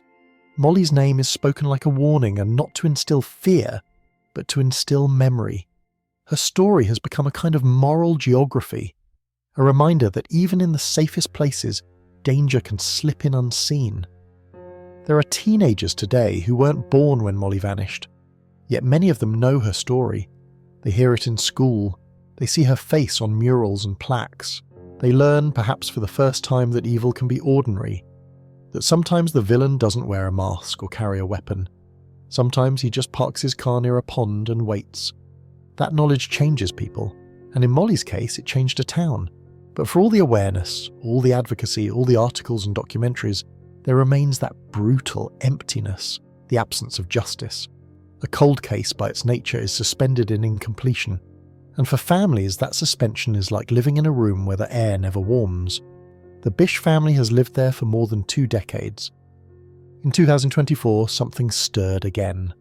Molly's name is spoken like a warning, and not to instill fear, but to instill memory. Her story has become a kind of moral geography, a reminder that even in the safest places, danger can slip in unseen. There are teenagers today who weren't born when Molly vanished, yet many of them know her story. They hear it in school, they see her face on murals and plaques. They learn, perhaps for the first time, that evil can be ordinary, that sometimes the villain doesn't wear a mask or carry a weapon. Sometimes he just parks his car near a pond and waits. That knowledge changes people, and in Molly's case it changed a town. But for all the awareness, all the advocacy, all the articles and documentaries, there remains that brutal emptiness, the absence of justice. A cold case by its nature is suspended in incompletion, and for families that suspension is like living in a room where the air never warms. The Bish family has lived there for more than 2 decades. In 2024, something stirred again.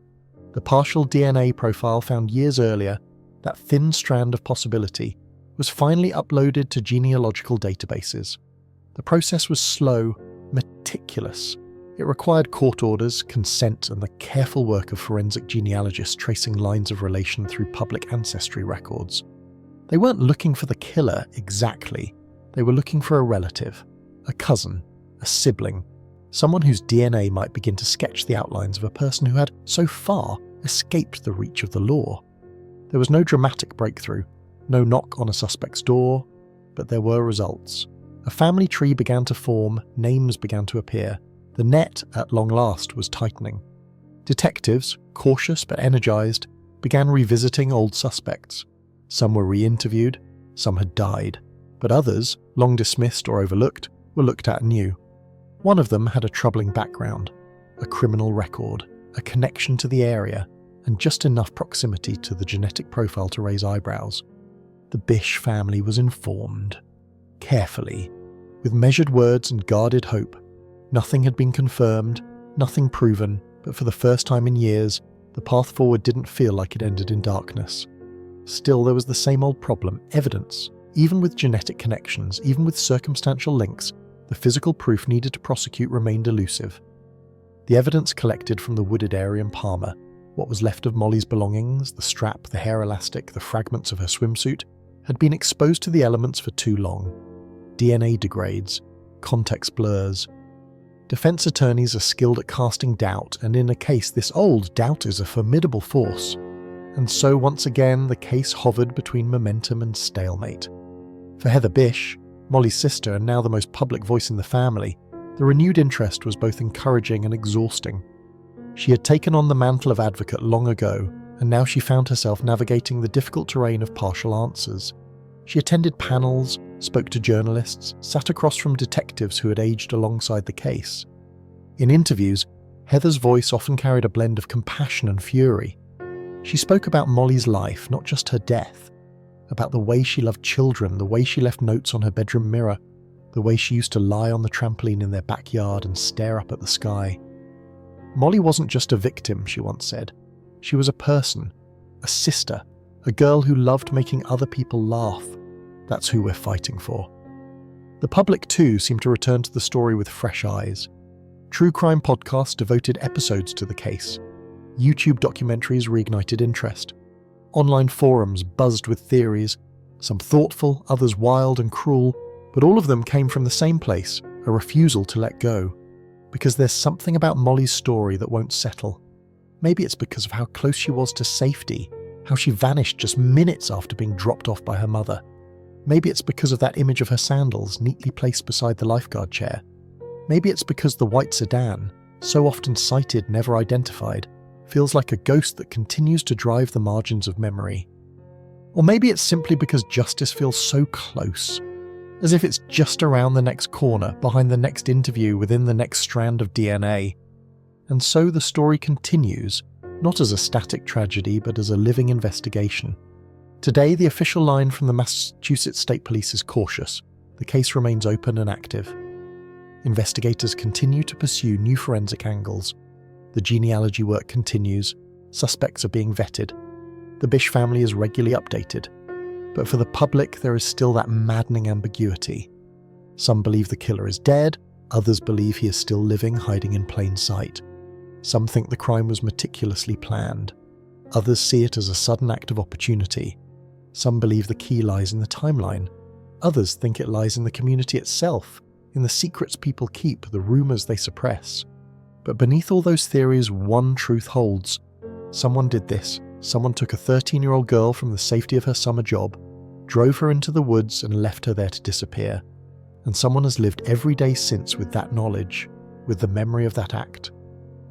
The partial DNA profile found years earlier, that thin strand of possibility, was finally uploaded to genealogical databases. The process was slow, meticulous. It required court orders, consent, and the careful work of forensic genealogists tracing lines of relation through public ancestry records. They weren't looking for the killer exactly. They were looking for a relative, a cousin, a sibling, someone whose DNA might begin to sketch the outlines of a person who had so far escaped the reach of the law. There was no dramatic breakthrough, no knock on a suspect's door, but there were results. A family tree began to form, names began to appear. The net, at long last, was tightening. Detectives, cautious but energized, began revisiting old suspects. Some were re-interviewed, some had died, but others, long dismissed or overlooked, were looked at anew. One of them had a troubling background, a criminal record, a connection to the area, and just enough proximity to the genetic profile to raise eyebrows. The Bish family was informed. Carefully, with measured words and guarded hope. Nothing had been confirmed, nothing proven, but for the first time in years, the path forward didn't feel like it ended in darkness. Still, there was the same old problem, evidence. Even with genetic connections, even with circumstantial links, the physical proof needed to prosecute remained elusive. The evidence collected from the wooded area in Palmer, what was left of Molly's belongings, the strap, the hair elastic, the fragments of her swimsuit, had been exposed to the elements for too long. DNA degrades, context blurs. Defense attorneys are skilled at casting doubt, and in a case this old, doubt is a formidable force. And so once again the case hovered between momentum and stalemate. For Heather Bish, Molly's sister and now the most public voice in the family, the renewed interest was both encouraging and exhausting. She had taken on the mantle of advocate long ago, and now she found herself navigating the difficult terrain of partial answers. She attended panels, spoke to journalists, sat across from detectives who had aged alongside the case. In interviews, Heather's voice often carried a blend of compassion and fury. She spoke about Molly's life, not just her death, about the way she loved children, the way she left notes on her bedroom mirror, the way she used to lie on the trampoline in their backyard and stare up at the sky. Molly wasn't just a victim, she once said. She was a person, a sister, a girl who loved making other people laugh. That's who we're fighting for. The public, too, seemed to return to the story with fresh eyes. True crime podcasts devoted episodes to the case. YouTube documentaries reignited interest. Online forums buzzed with theories, some thoughtful, others wild and cruel, but all of them came from the same place, a refusal to let go. Because there's something about Molly's story that won't settle. Maybe it's because of how close she was to safety, how she vanished just minutes after being dropped off by her mother. Maybe it's because of that image of her sandals neatly placed beside the lifeguard chair. Maybe it's because the white sedan, so often sighted, never identified, feels like a ghost that continues to drive the margins of memory. Or maybe it's simply because justice feels so close, as if it's just around the next corner, behind the next interview, within the next strand of DNA. And so the story continues, not as a static tragedy but as a living investigation. Today, the official line from the Massachusetts State Police is cautious. The case remains open and active. Investigators continue to pursue new forensic angles. The genealogy work continues. Suspects are being vetted. The Bish family is regularly updated. But for the public, there is still that maddening ambiguity. Some believe the killer is dead. Others believe he is still living, hiding in plain sight. Some think the crime was meticulously planned. Others see it as a sudden act of opportunity. Some believe the key lies in the timeline. Others think it lies in the community itself, in the secrets people keep, the rumors they suppress. But beneath all those theories, one truth holds. Someone did this. Someone took a 13-year-old girl from the safety of her summer job, drove her into the woods and left her there to disappear. And someone has lived every day since with that knowledge, with the memory of that act.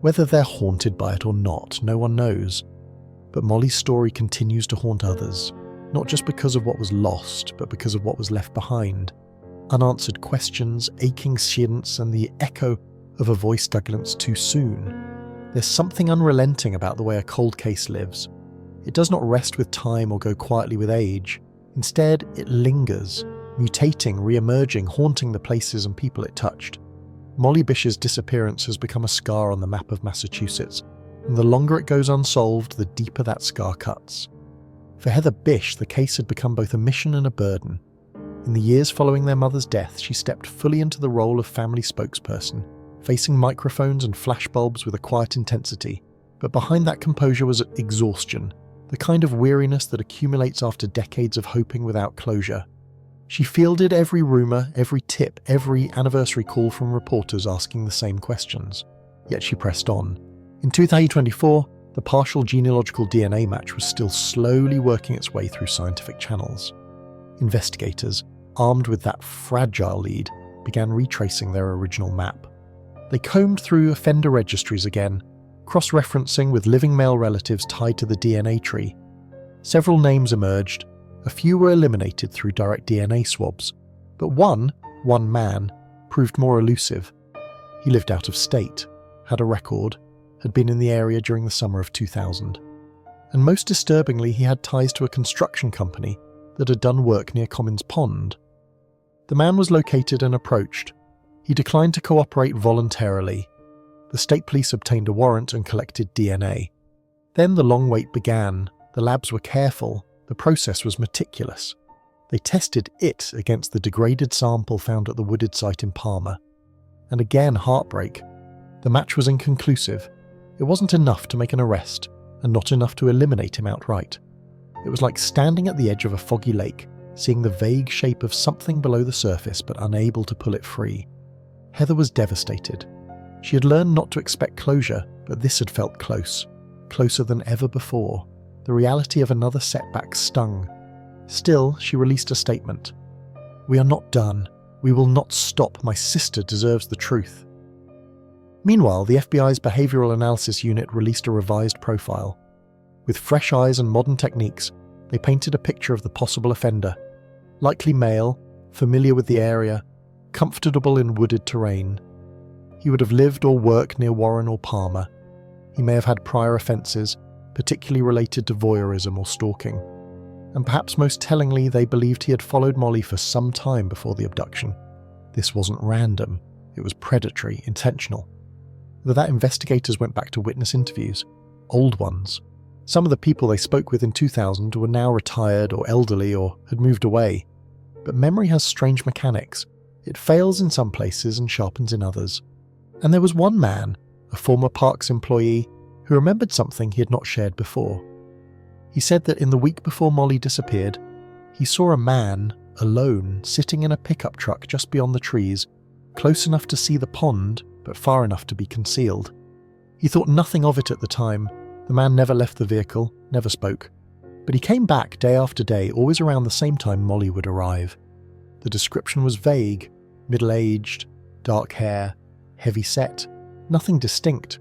Whether they're haunted by it or not, no one knows. But Molly's story continues to haunt others, not just because of what was lost, but because of what was left behind. Unanswered questions, aching shints, and the echo of a voice silenced too soon. There's something unrelenting about the way a cold case lives. It does not rest with time or go quietly with age. Instead, it lingers, mutating, re-emerging, haunting the places and people it touched. Molly Bish's disappearance has become a scar on the map of Massachusetts, and the longer it goes unsolved, the deeper that scar cuts. For Heather Bish, the case had become both a mission and a burden. In the years following their mother's death, she stepped fully into the role of family spokesperson, facing microphones and flashbulbs with a quiet intensity. But behind that composure was exhaustion, the kind of weariness that accumulates after decades of hoping without closure. She fielded every rumor, every tip, every anniversary call from reporters asking the same questions. Yet she pressed on. In 2024, the partial genealogical DNA match was still slowly working its way through scientific channels. Investigators, armed with that fragile lead, began retracing their original map. They combed through offender registries again, cross-referencing with living male relatives tied to the DNA tree. Several names emerged. A few were eliminated through direct DNA swabs, but one man, proved more elusive. He lived out of state, had a record, had been in the area during the summer of 2000. And most disturbingly, he had ties to a construction company that had done work near Commons Pond. The man was located and approached. He declined to cooperate voluntarily. The state police obtained a warrant and collected DNA. Then the long wait began. The labs were careful. The process was meticulous. They tested it against the degraded sample found at the wooded site in Palmer. And again, heartbreak. The match was inconclusive. It wasn't enough to make an arrest, and not enough to eliminate him outright. It was like standing at the edge of a foggy lake, seeing the vague shape of something below the surface but unable to pull it free. Heather was devastated. She had learned not to expect closure, but this had felt close, closer than ever before. The reality of another setback stung. Still, she released a statement. "We are not done. We will not stop. My sister deserves the truth." Meanwhile, the FBI's Behavioral Analysis Unit released a revised profile. With fresh eyes and modern techniques, they painted a picture of the possible offender. Likely male, familiar with the area, comfortable in wooded terrain. He would have lived or worked near Warren or Palmer. He may have had prior offences, particularly related to voyeurism or stalking. And perhaps most tellingly, they believed he had followed Molly for some time before the abduction. This wasn't random. It was predatory, intentional. With that, investigators went back to witness interviews. Old ones. Some of the people they spoke with in 2000 were now retired or elderly or had moved away. But memory has strange mechanics. It fails in some places and sharpens in others. And there was one man, a former Parks employee, who remembered something he had not shared before. He said that in the week before Molly disappeared, he saw a man, alone, sitting in a pickup truck just beyond the trees, close enough to see the pond, but far enough to be concealed. He thought nothing of it at the time. The man never left the vehicle, never spoke. But he came back day after day, always around the same time Molly would arrive. The description was vague, middle-aged, dark hair, heavy set, nothing distinct.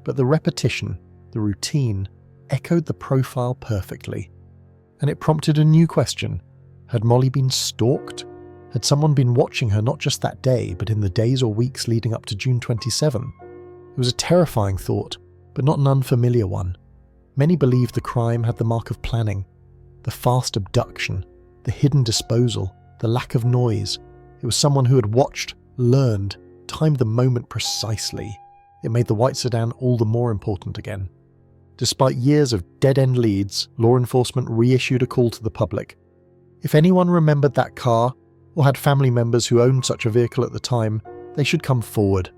But the repetition, the routine, echoed the profile perfectly. And it prompted a new question. Had Molly been stalked? Had someone been watching her not just that day, but in the days or weeks leading up to June 27? It was a terrifying thought, but not an unfamiliar one. Many believed the crime had the mark of planning, the fast abduction, the hidden disposal, the lack of noise. It was someone who had watched, learned, timed the moment precisely. It made the white sedan all the more important again. Despite years of dead-end leads, law enforcement reissued a call to the public. If anyone remembered that car, or had family members who owned such a vehicle at the time, they should come forward.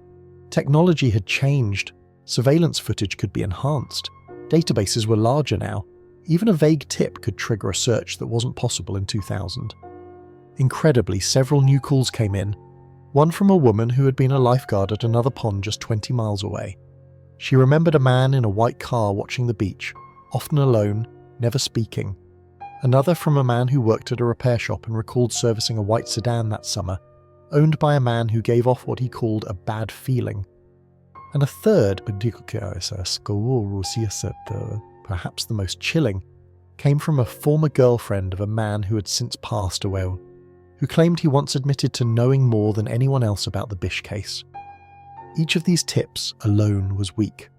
Technology had changed. Surveillance footage could be enhanced. Databases were larger now. Even a vague tip could trigger a search that wasn't possible in 2000. Incredibly, several new calls came in. One from a woman who had been a lifeguard at another pond just 20 miles away. She remembered a man in a white car watching the beach, often alone, never speaking. Another from a man who worked at a repair shop and recalled servicing a white sedan that summer, owned by a man who gave off what he called a bad feeling. And a third, perhaps the most chilling, came from a former girlfriend of a man who had since passed away, who claimed he once admitted to knowing more than anyone else about the Bish case. Each of these tips alone was weak,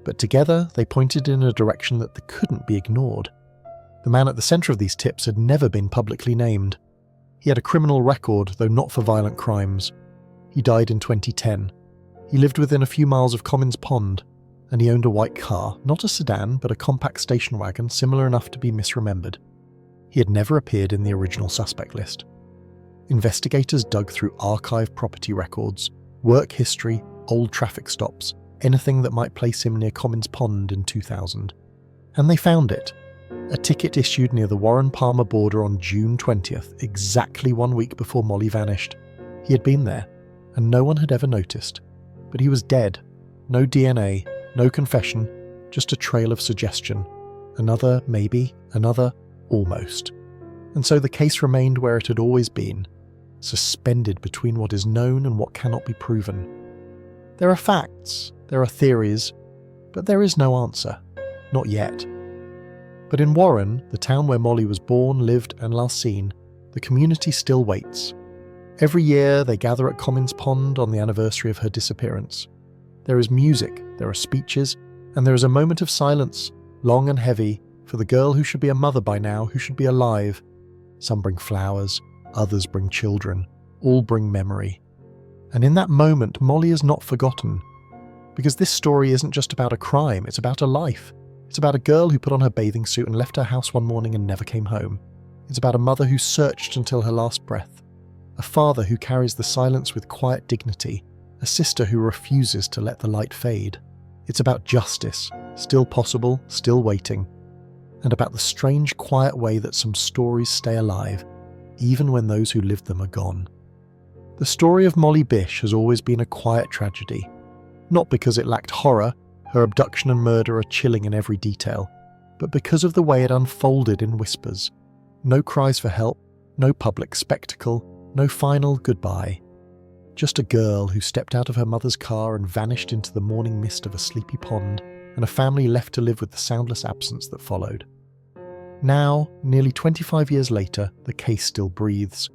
but together they pointed in a direction that couldn't be ignored. The man at the centre of these tips had never been publicly named. He had a criminal record, though not for violent crimes. He died in 2010. He lived within a few miles of Commons Pond, and he owned a white car, not a sedan, but a compact station wagon similar enough to be misremembered. He had never appeared in the original suspect list. Investigators dug through archived property records, work history, old traffic stops, anything that might place him near Commons Pond in 2000. And they found it. A ticket issued near the Warren-Palmer border on June 20th, exactly 1 week before Molly vanished. He had been there, and no one had ever noticed. But he was dead. No DNA, no confession, just a trail of suggestion. Another, maybe, another, almost. And so the case remained where it had always been, suspended between what is known and what cannot be proven. There are facts, there are theories, but there is no answer. Not yet. But in Warren, the town where Molly was born, lived, and last seen, the community still waits. Every year they gather at Commons Pond on the anniversary of her disappearance. There is music, there are speeches, and there is a moment of silence, long and heavy, for the girl who should be a mother by now, who should be alive. Some bring flowers, others bring children, all bring memory. And in that moment, Molly is not forgotten. Because this story isn't just about a crime, it's about a life. It's about a girl who put on her bathing suit and left her house one morning and never came home. It's about a mother who searched until her last breath. A father who carries the silence with quiet dignity. A sister who refuses to let the light fade. It's about justice, still possible, still waiting. And about the strange, quiet way that some stories stay alive, even when those who lived them are gone. The story of Molly Bish has always been a quiet tragedy. Not because it lacked horror, her abduction and murder are chilling in every detail, but because of the way it unfolded in whispers. No cries for help, no public spectacle, no final goodbye. Just a girl who stepped out of her mother's car and vanished into the morning mist of a sleepy pond, and a family left to live with the soundless absence that followed. Now, nearly 25 years later, the case still breathes.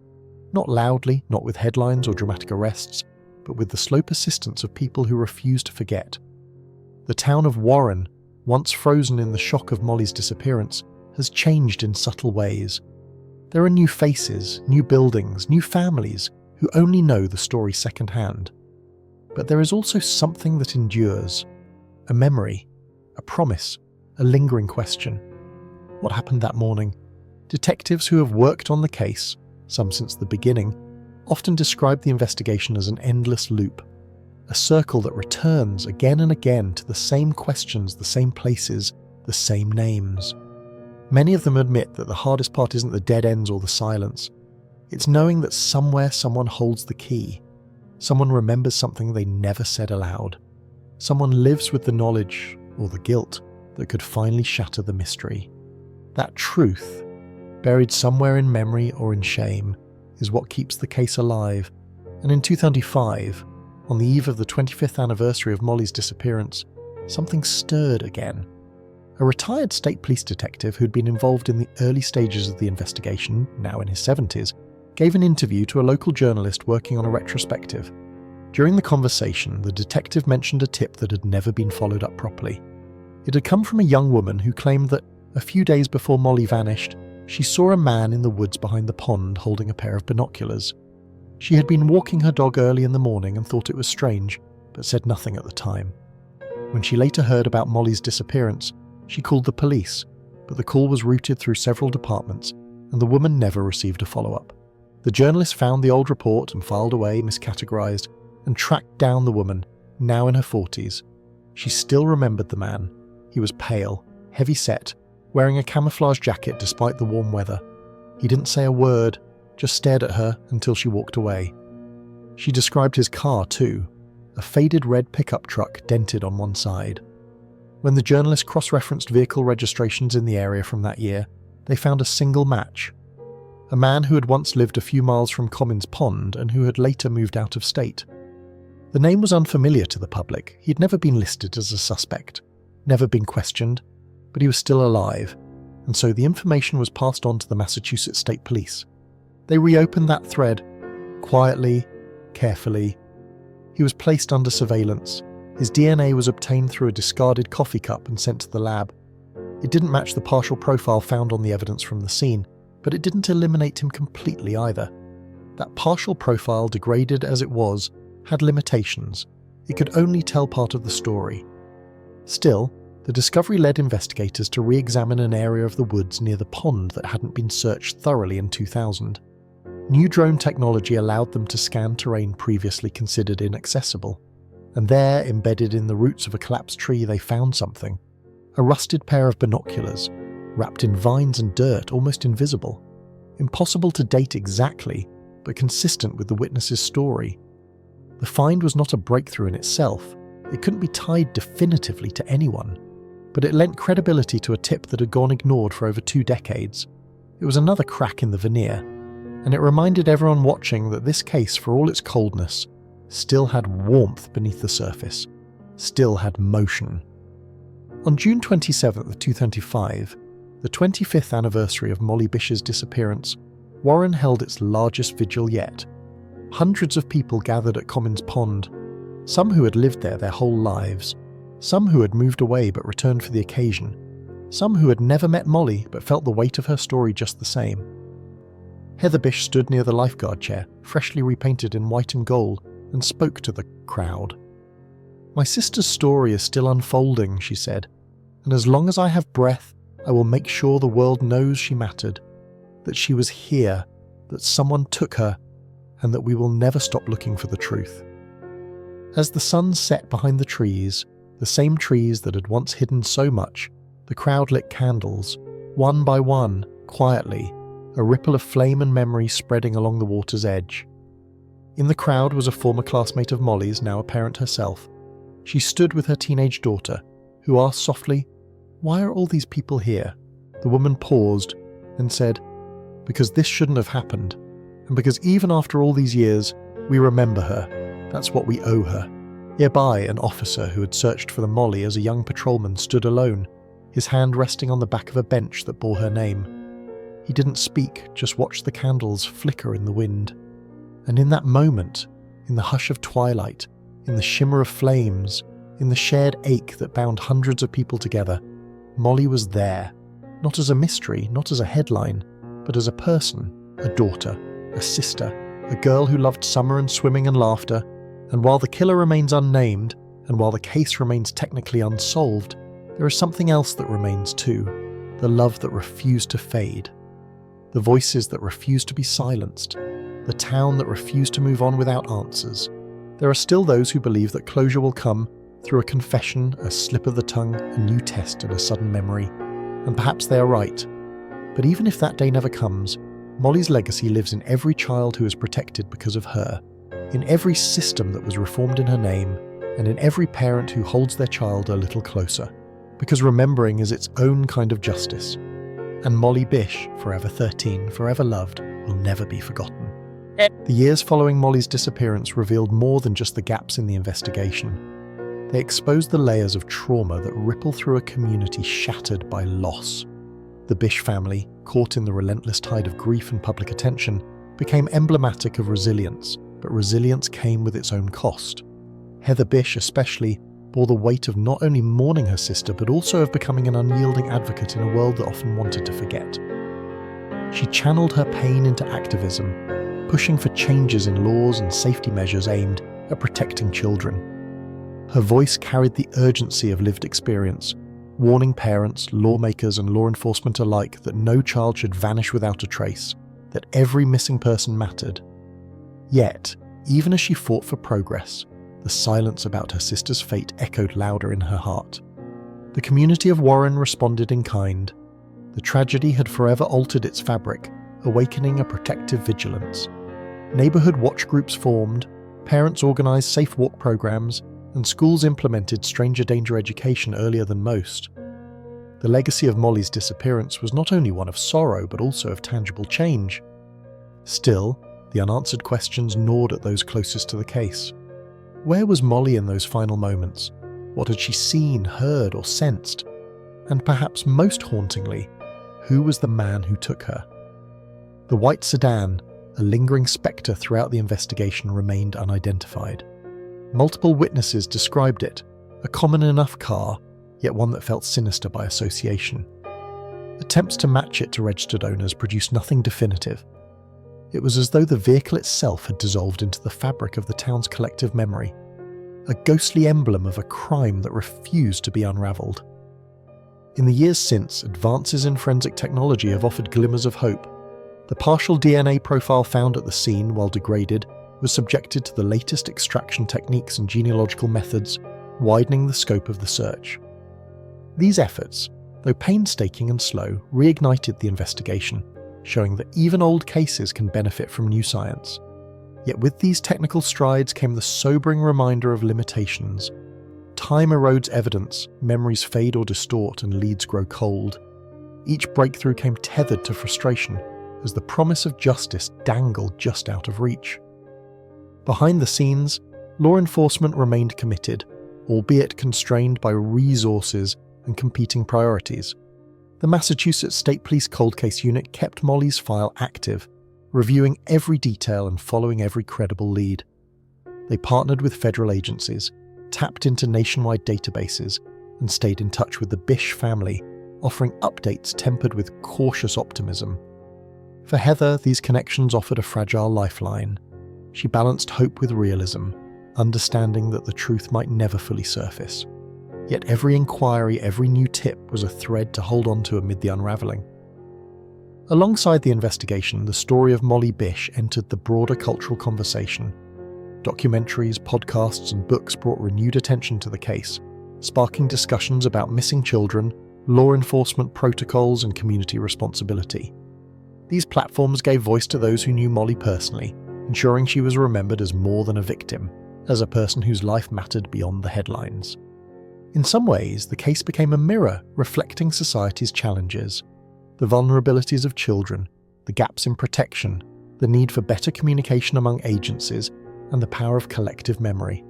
Not loudly, not with headlines or dramatic arrests, but with the slow persistence of people who refuse to forget. The town of Warren, once frozen in the shock of Molly's disappearance, has changed in subtle ways. There are new faces, new buildings, new families who only know the story secondhand. But there is also something that endures. A memory, a promise, a lingering question. What happened that morning? Detectives who have worked on the case, some since the beginning, often describe the investigation as an endless loop. A circle that returns again and again to the same questions, the same places, the same names. Many of them admit that the hardest part isn't the dead ends or the silence. It's knowing that somewhere someone holds the key. Someone remembers something they never said aloud. Someone lives with the knowledge, or the guilt, that could finally shatter the mystery. That truth, buried somewhere in memory or in shame, is what keeps the case alive. And in 2005, on the eve of the 25th anniversary of Molly's disappearance, something stirred again. A retired state police detective who'd been involved in the early stages of the investigation, now in his 70s, gave an interview to a local journalist working on a retrospective. During the conversation, the detective mentioned a tip that had never been followed up properly. It had come from a young woman who claimed that, a few days before Molly vanished, she saw a man in the woods behind the pond holding a pair of binoculars. She had been walking her dog early in the morning and thought it was strange, but said nothing at the time. When she later heard about Molly's disappearance, she called the police, but the call was routed through several departments, and the woman never received a follow-up. The journalist found the old report and filed away, miscategorized, and tracked down the woman, now in her 40s. She still remembered the man. He was pale, heavy-set, wearing a camouflage jacket despite the warm weather. He didn't say a word, just stared at her until she walked away. She described his car too, a faded red pickup truck dented on one side. When the journalist cross-referenced vehicle registrations in the area from that year, they found a single match. A man who had once lived a few miles from Commons Pond and who had later moved out of state. The name was unfamiliar to the public. He'd never been listed as a suspect, never been questioned, but he was still alive, and so the information was passed on to the Massachusetts State Police. They reopened that thread, quietly, carefully. He was placed under surveillance. His DNA was obtained through a discarded coffee cup and sent to the lab. It didn't match the partial profile found on the evidence from the scene, but it didn't eliminate him completely either. That partial profile, degraded as it was, had limitations. It could only tell part of the story. Still, the discovery led investigators to re-examine an area of the woods near the pond that hadn't been searched thoroughly in 2000. New drone technology allowed them to scan terrain previously considered inaccessible. And there, embedded in the roots of a collapsed tree, they found something. A rusted pair of binoculars, wrapped in vines and dirt, almost invisible. Impossible to date exactly, but consistent with the witness's story. The find was not a breakthrough in itself. It couldn't be tied definitively to anyone. But it lent credibility to a tip that had gone ignored for over 2 decades. It was another crack in the veneer, and it reminded everyone watching that this case, for all its coldness, still had warmth beneath the surface, still had motion. On June 27th, 2005, the 25th anniversary of Molly Bish's disappearance, Warren held its largest vigil yet. Hundreds of people gathered at Commons Pond, some who had lived there their whole lives, some who had moved away but returned for the occasion, some who had never met Molly but felt the weight of her story just the same. Heather Bish stood near the lifeguard chair, freshly repainted in white and gold, and spoke to the crowd. "My sister's story is still unfolding," she said, "and as long as I have breath, I will make sure the world knows she mattered, that she was here, that someone took her, and that we will never stop looking for the truth." As the sun set behind the trees, the same trees that had once hidden so much, the crowd lit candles, one by one, quietly, a ripple of flame and memory spreading along the water's edge. In the crowd was a former classmate of Molly's, now a parent herself. She stood with her teenage daughter, who asked softly, "Why are all these people here?" The woman paused and said, "Because this shouldn't have happened, and because even after all these years, we remember her. That's what we owe her." Nearby, an officer who had searched for the Molly as a young patrolman stood alone, his hand resting on the back of a bench that bore her name. He didn't speak, just watched the candles flicker in the wind. And in that moment, in the hush of twilight, in the shimmer of flames, in the shared ache that bound hundreds of people together, Molly was there, not as a mystery, not as a headline, but as a person, a daughter, a sister, a girl who loved summer and swimming and laughter. And while the killer remains unnamed, and while the case remains technically unsolved, there is something else that remains too, the love that refused to fade, the voices that refused to be silenced, the town that refused to move on without answers. There are still those who believe that closure will come through a confession, a slip of the tongue, a new test, and a sudden memory. And perhaps they are right. But even if that day never comes, Molly's legacy lives in every child who is protected because of her, in every system that was reformed in her name, and in every parent who holds their child a little closer. Because remembering is its own kind of justice. And Molly Bish, forever 13, forever loved, will never be forgotten. The years following Molly's disappearance revealed more than just the gaps in the investigation. They exposed the layers of trauma that ripple through a community shattered by loss. The Bish family, caught in the relentless tide of grief and public attention, became emblematic of resilience, but resilience came with its own cost. Heather Bish especially bore the weight of not only mourning her sister, but also of becoming an unyielding advocate in a world that often wanted to forget. She channeled her pain into activism, pushing for changes in laws and safety measures aimed at protecting children. Her voice carried the urgency of lived experience, warning parents, lawmakers, and law enforcement alike that no child should vanish without a trace, that every missing person mattered. Yet, even as she fought for progress, the silence about her sister's fate echoed louder in her heart. The community of Warren responded in kind. The tragedy had forever altered its fabric, awakening a protective vigilance. Neighborhood watch groups formed, parents organized safe walk programs, and schools implemented stranger danger education earlier than most. The legacy of Molly's disappearance was not only one of sorrow, but also of tangible change. Still, the unanswered questions gnawed at those closest to the case. Where was Molly in those final moments? What had she seen, heard, or sensed? And perhaps most hauntingly, who was the man who took her? The white sedan, a lingering spectre throughout the investigation, remained unidentified. Multiple witnesses described it, a common enough car, yet one that felt sinister by association. Attempts to match it to registered owners produced nothing definitive. It was as though the vehicle itself had dissolved into the fabric of the town's collective memory, a ghostly emblem of a crime that refused to be unravelled. In the years since, advances in forensic technology have offered glimmers of hope. The partial DNA profile found at the scene, while degraded, was subjected to the latest extraction techniques and genealogical methods, widening the scope of the search. These efforts, though painstaking and slow, reignited the investigation, showing that even old cases can benefit from new science. Yet with these technical strides came the sobering reminder of limitations. Time erodes evidence, memories fade or distort, and leads grow cold. Each breakthrough came tethered to frustration, as the promise of justice dangled just out of reach. Behind the scenes, law enforcement remained committed, albeit constrained by resources and competing priorities. The Massachusetts State Police Cold Case Unit kept Molly's file active, reviewing every detail and following every credible lead. They partnered with federal agencies, tapped into nationwide databases, and stayed in touch with the Bish family, offering updates tempered with cautious optimism. For Heather, these connections offered a fragile lifeline. She balanced hope with realism, understanding that the truth might never fully surface. Yet every inquiry, every new tip was a thread to hold on to amid the unravelling. Alongside the investigation, the story of Molly Bish entered the broader cultural conversation. Documentaries, podcasts, and books brought renewed attention to the case, sparking discussions about missing children, law enforcement protocols, and community responsibility. These platforms gave voice to those who knew Molly personally, ensuring she was remembered as more than a victim, as a person whose life mattered beyond the headlines. In some ways, the case became a mirror reflecting society's challenges, the vulnerabilities of children, the gaps in protection, the need for better communication among agencies, and the power of collective memory.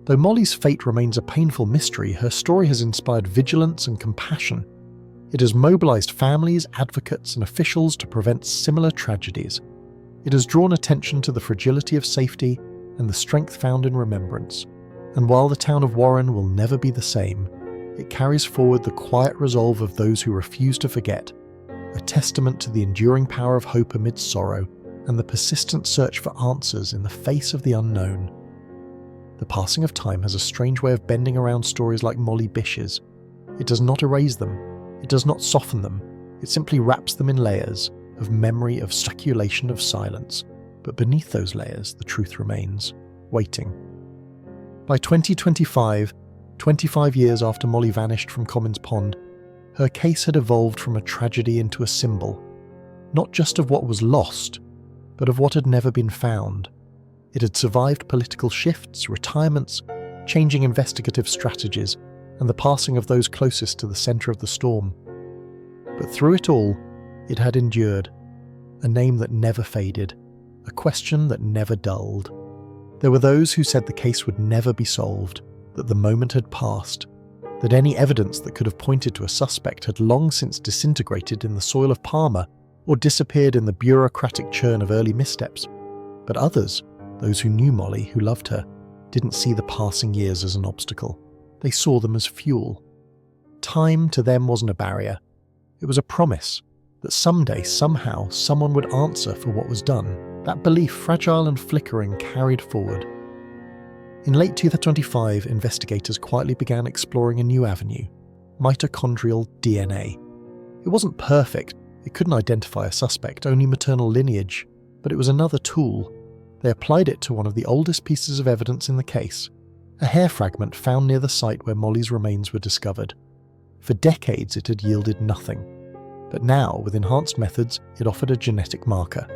Though Molly's fate remains a painful mystery, her story has inspired vigilance and compassion. It has mobilized families, advocates, and officials to prevent similar tragedies. It has drawn attention to the fragility of safety and the strength found in remembrance. And while the town of Warren will never be the same, it carries forward the quiet resolve of those who refuse to forget, a testament to the enduring power of hope amid sorrow and the persistent search for answers in the face of the unknown. The passing of time has a strange way of bending around stories like Molly Bish's. It does not erase them, it does not soften them, it simply wraps them in layers of memory, of speculation, of silence. But beneath those layers, the truth remains, waiting. By 2025, 25 years after Molly vanished from Commons Pond, her case had evolved from a tragedy into a symbol, not just of what was lost, but of what had never been found. It had survived political shifts, retirements, changing investigative strategies, and the passing of those closest to the centre of the storm. But through it all, it had endured, a name that never faded, a question that never dulled. There were those who said the case would never be solved, that the moment had passed, that any evidence that could have pointed to a suspect had long since disintegrated in the soil of Parma or disappeared in the bureaucratic churn of early missteps. But others, those who knew Molly, who loved her, didn't see the passing years as an obstacle. They saw them as fuel. Time to them wasn't a barrier. It was a promise that someday, somehow, someone would answer for what was done. That belief, fragile and flickering, carried forward. In late 2025, investigators quietly began exploring a new avenue: mitochondrial DNA. It wasn't perfect. It couldn't identify a suspect, only maternal lineage, but it was another tool. They applied it to one of the oldest pieces of evidence in the case, a hair fragment found near the site where Molly's remains were discovered. For decades it had yielded nothing, but now, with enhanced methods, it offered a genetic marker.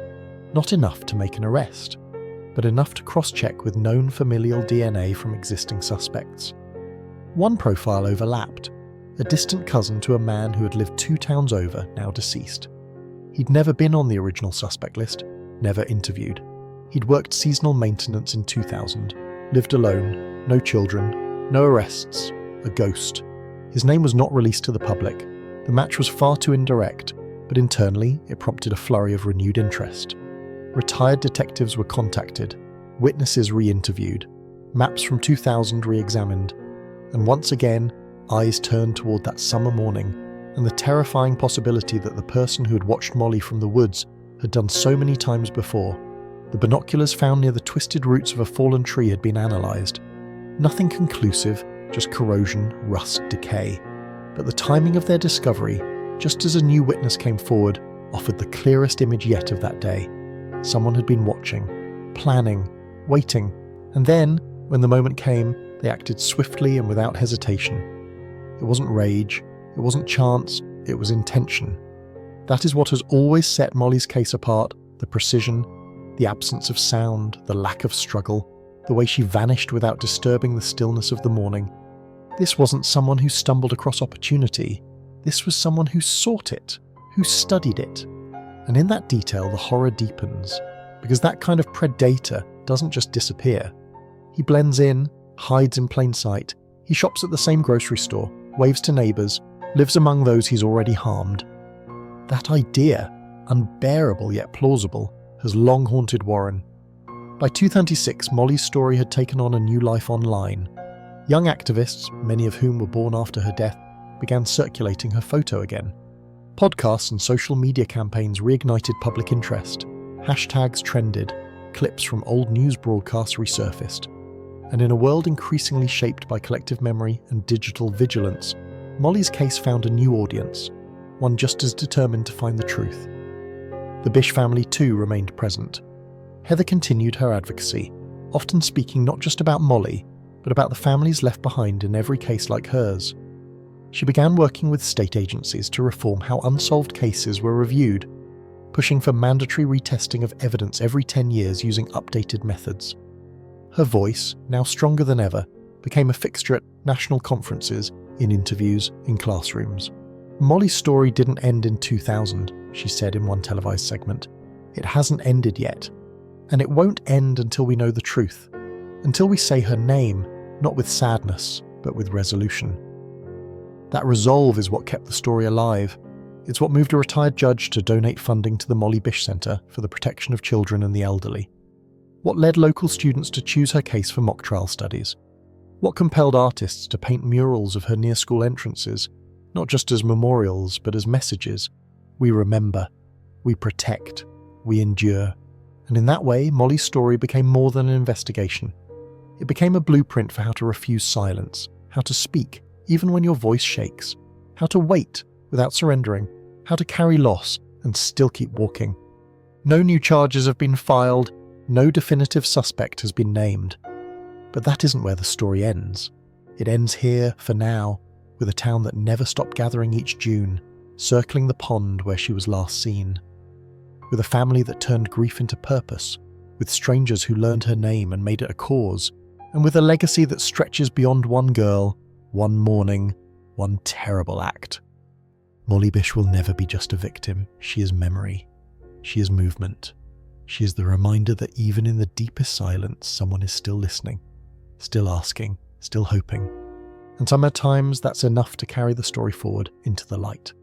Not enough to make an arrest, but enough to cross-check with known familial DNA from existing suspects. One profile overlapped, a distant cousin to a man who had lived 2 towns over, now deceased. He'd never been on the original suspect list, never interviewed. He'd worked seasonal maintenance in 2000, lived alone, no children, no arrests, a ghost. His name was not released to the public. The match was far too indirect, but internally it prompted a flurry of renewed interest. Retired detectives were contacted, witnesses re-interviewed, maps from 2000 re-examined, and once again, eyes turned toward that summer morning and the terrifying possibility that the person who had watched Molly from the woods had done so many times before. The binoculars found near the twisted roots of a fallen tree had been analysed. Nothing conclusive, just corrosion, rust, decay. But the timing of their discovery, just as a new witness came forward, offered the clearest image yet of that day. Someone had been watching, planning, waiting, and then, when the moment came, they acted swiftly and without hesitation. It wasn't rage, it wasn't chance, it was intention. That is what has always set Molly's case apart: the precision, the absence of sound, the lack of struggle, the way she vanished without disturbing the stillness of the morning. This wasn't someone who stumbled across opportunity. This was someone who sought it, who studied it. And in that detail, the horror deepens, because that kind of predator doesn't just disappear. He blends in, hides in plain sight. He shops at the same grocery store, waves to neighbours, lives among those he's already harmed. That idea, unbearable yet plausible, has long haunted Warren. By 2006, Molly's story had taken on a new life online. Young activists, many of whom were born after her death, began circulating her photo again. Podcasts and social media campaigns reignited public interest. Hashtags trended. Clips from old news broadcasts resurfaced. And in a world increasingly shaped by collective memory and digital vigilance, Molly's case found a new audience, one just as determined to find the truth. The Bish family too remained present. Heather continued her advocacy, often speaking not just about Molly, but about the families left behind in every case like hers. She began working with state agencies to reform how unsolved cases were reviewed, pushing for mandatory retesting of evidence every 10 years using updated methods. Her voice, now stronger than ever, became a fixture at national conferences, in interviews, in classrooms. Molly's story didn't end in 2000, she said in one televised segment. It hasn't ended yet. And it won't end until we know the truth. Until we say her name, not with sadness, but with resolution. That resolve is what kept the story alive. It's what moved a retired judge to donate funding to the Molly Bish Centre for the protection of children and the elderly. What led local students to choose her case for mock trial studies. What compelled artists to paint murals of her near-school entrances, not just as memorials, but as messages. We remember, we protect, we endure. And in that way, Molly's story became more than an investigation. It became a blueprint for how to refuse silence, how to speak, even when your voice shakes, how to wait without surrendering, how to carry loss and still keep walking. No new charges have been filed, no definitive suspect has been named. But that isn't where the story ends. It ends here, for now, with a town that never stopped gathering each June, circling the pond where she was last seen. With a family that turned grief into purpose, with strangers who learned her name and made it a cause, and with a legacy that stretches beyond one girl, one morning, one terrible act. Molly Bish will never be just a victim. She is memory. She is movement. She is the reminder that even in the deepest silence, someone is still listening, still asking, still hoping. And sometimes that's enough to carry the story forward into the light.